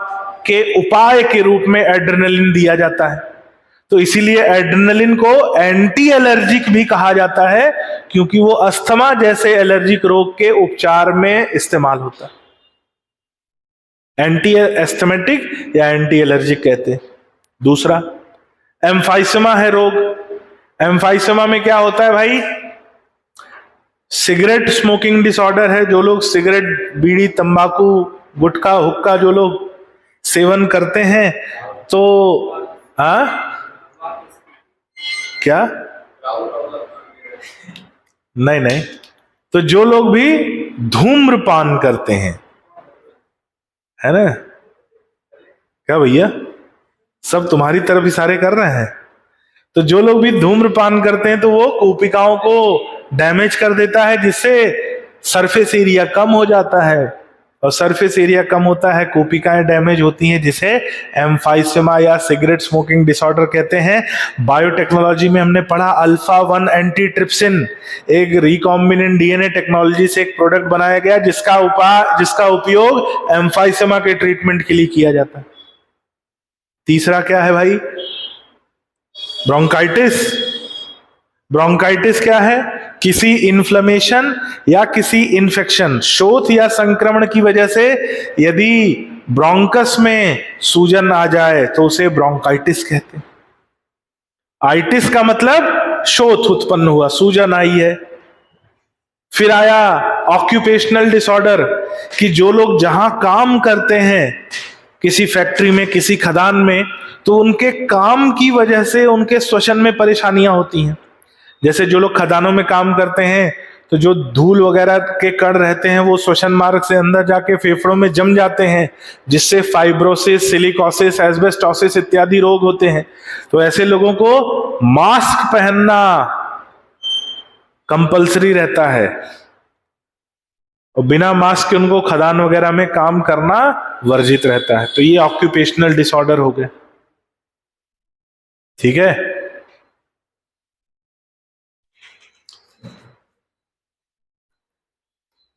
के उपाय के रूप में एड्रेनलिन दिया जाता है। तो इसीलिए एड्रेनलिन को एंटी एलर्जिक भी कहा जाता है, क्योंकि वो अस्थमा जैसे एलर्जिक रोग के उपचार में इस्तेमाल होता है। एंटी एस्थमेटिक या एंटी एलर्जिक कहते हैं। दूसरा एम्फाइसेमा है रोग। एम्फाइसेमा में क्या होता है भाई? सिगरेट स्मोकिंग डिसऑर्डर है। जो लोग सिगरेट, बीड़ी, तंबाकू, गुटखा, हुक्का जो लोग सेवन करते हैं, तो क्या? नहीं, तो जो लोग भी धूम्रपान करते हैं, है ना? क्या भैया, सब तुम्हारी तरफ इशारे कर रहे हैं। तो जो लोग भी धूम्रपान करते हैं तो वो कोशिकाओं को डैमेज कर देता है, जिससे सरफेस एरिया कम हो जाता है, और सरफेस एरिया कम होता है, कोशिकाएं डैमेज होती हैं, जिसे एम्फाइसेमा या सिगरेट स्मोकिंग डिसऑर्डर कहते हैं। बायोटेक्नोलॉजी में हमने पढ़ा अल्फा-1 एंटीट्रिप्सिन, एक रिकॉम्बिनेंट डीएनए टेक्नोलॉजी से एक प्रोडक्ट बनाया गया, जिसका उपयोग एम्फाइसेमा के ट्रीटमेंट के लिए किया जाता है। तीसरा क्या है भाई? ब्रोंकाइटिस। ब्रोंकाइटिस क्या है? किसी इन्फ्लेमेशन या किसी इन्फेक्शन, शोथ या संक्रमण की वजह से यदि ब्रोंकस में सूजन आ जाए तो उसे ब्रोंकाइटिस कहते हैं। आइटिस का मतलब शोथ उत्पन्न हुआ, सूजन आई है। फिर आया ऑक्यूपेशनल डिसऑर्डर, कि जो लोग जहां काम करते हैं, किसी फैक्ट्री में, किसी खदान में, तो उनके काम की वजह से उनके श्वसन में परेशानियां होती हैं। जैसे जो लोग खदानों में काम करते हैं, तो जो धूल वगैरह के कण रहते हैं वो श्वसन मार्ग से अंदर जाके फेफड़ों में जम जाते हैं, जिससे फाइब्रोसिस, सिलिकोसिस, एस्बेस्टोसिस इत्यादि रोग होते हैं। तो ऐसे लोगों को मास्क पहनना कंपल्सरी रहता है, और बिना मास्क के उनको खदान वगैरह में काम करना वर्जित रहता है। तो ये ऑक्यूपेशनल डिसऑर्डर हो गए। ठीक है।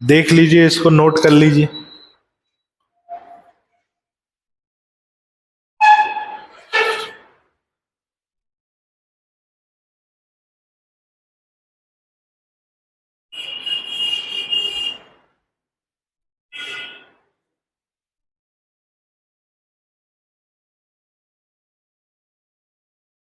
देख लीजिए, इसको नोट कर लीजिए।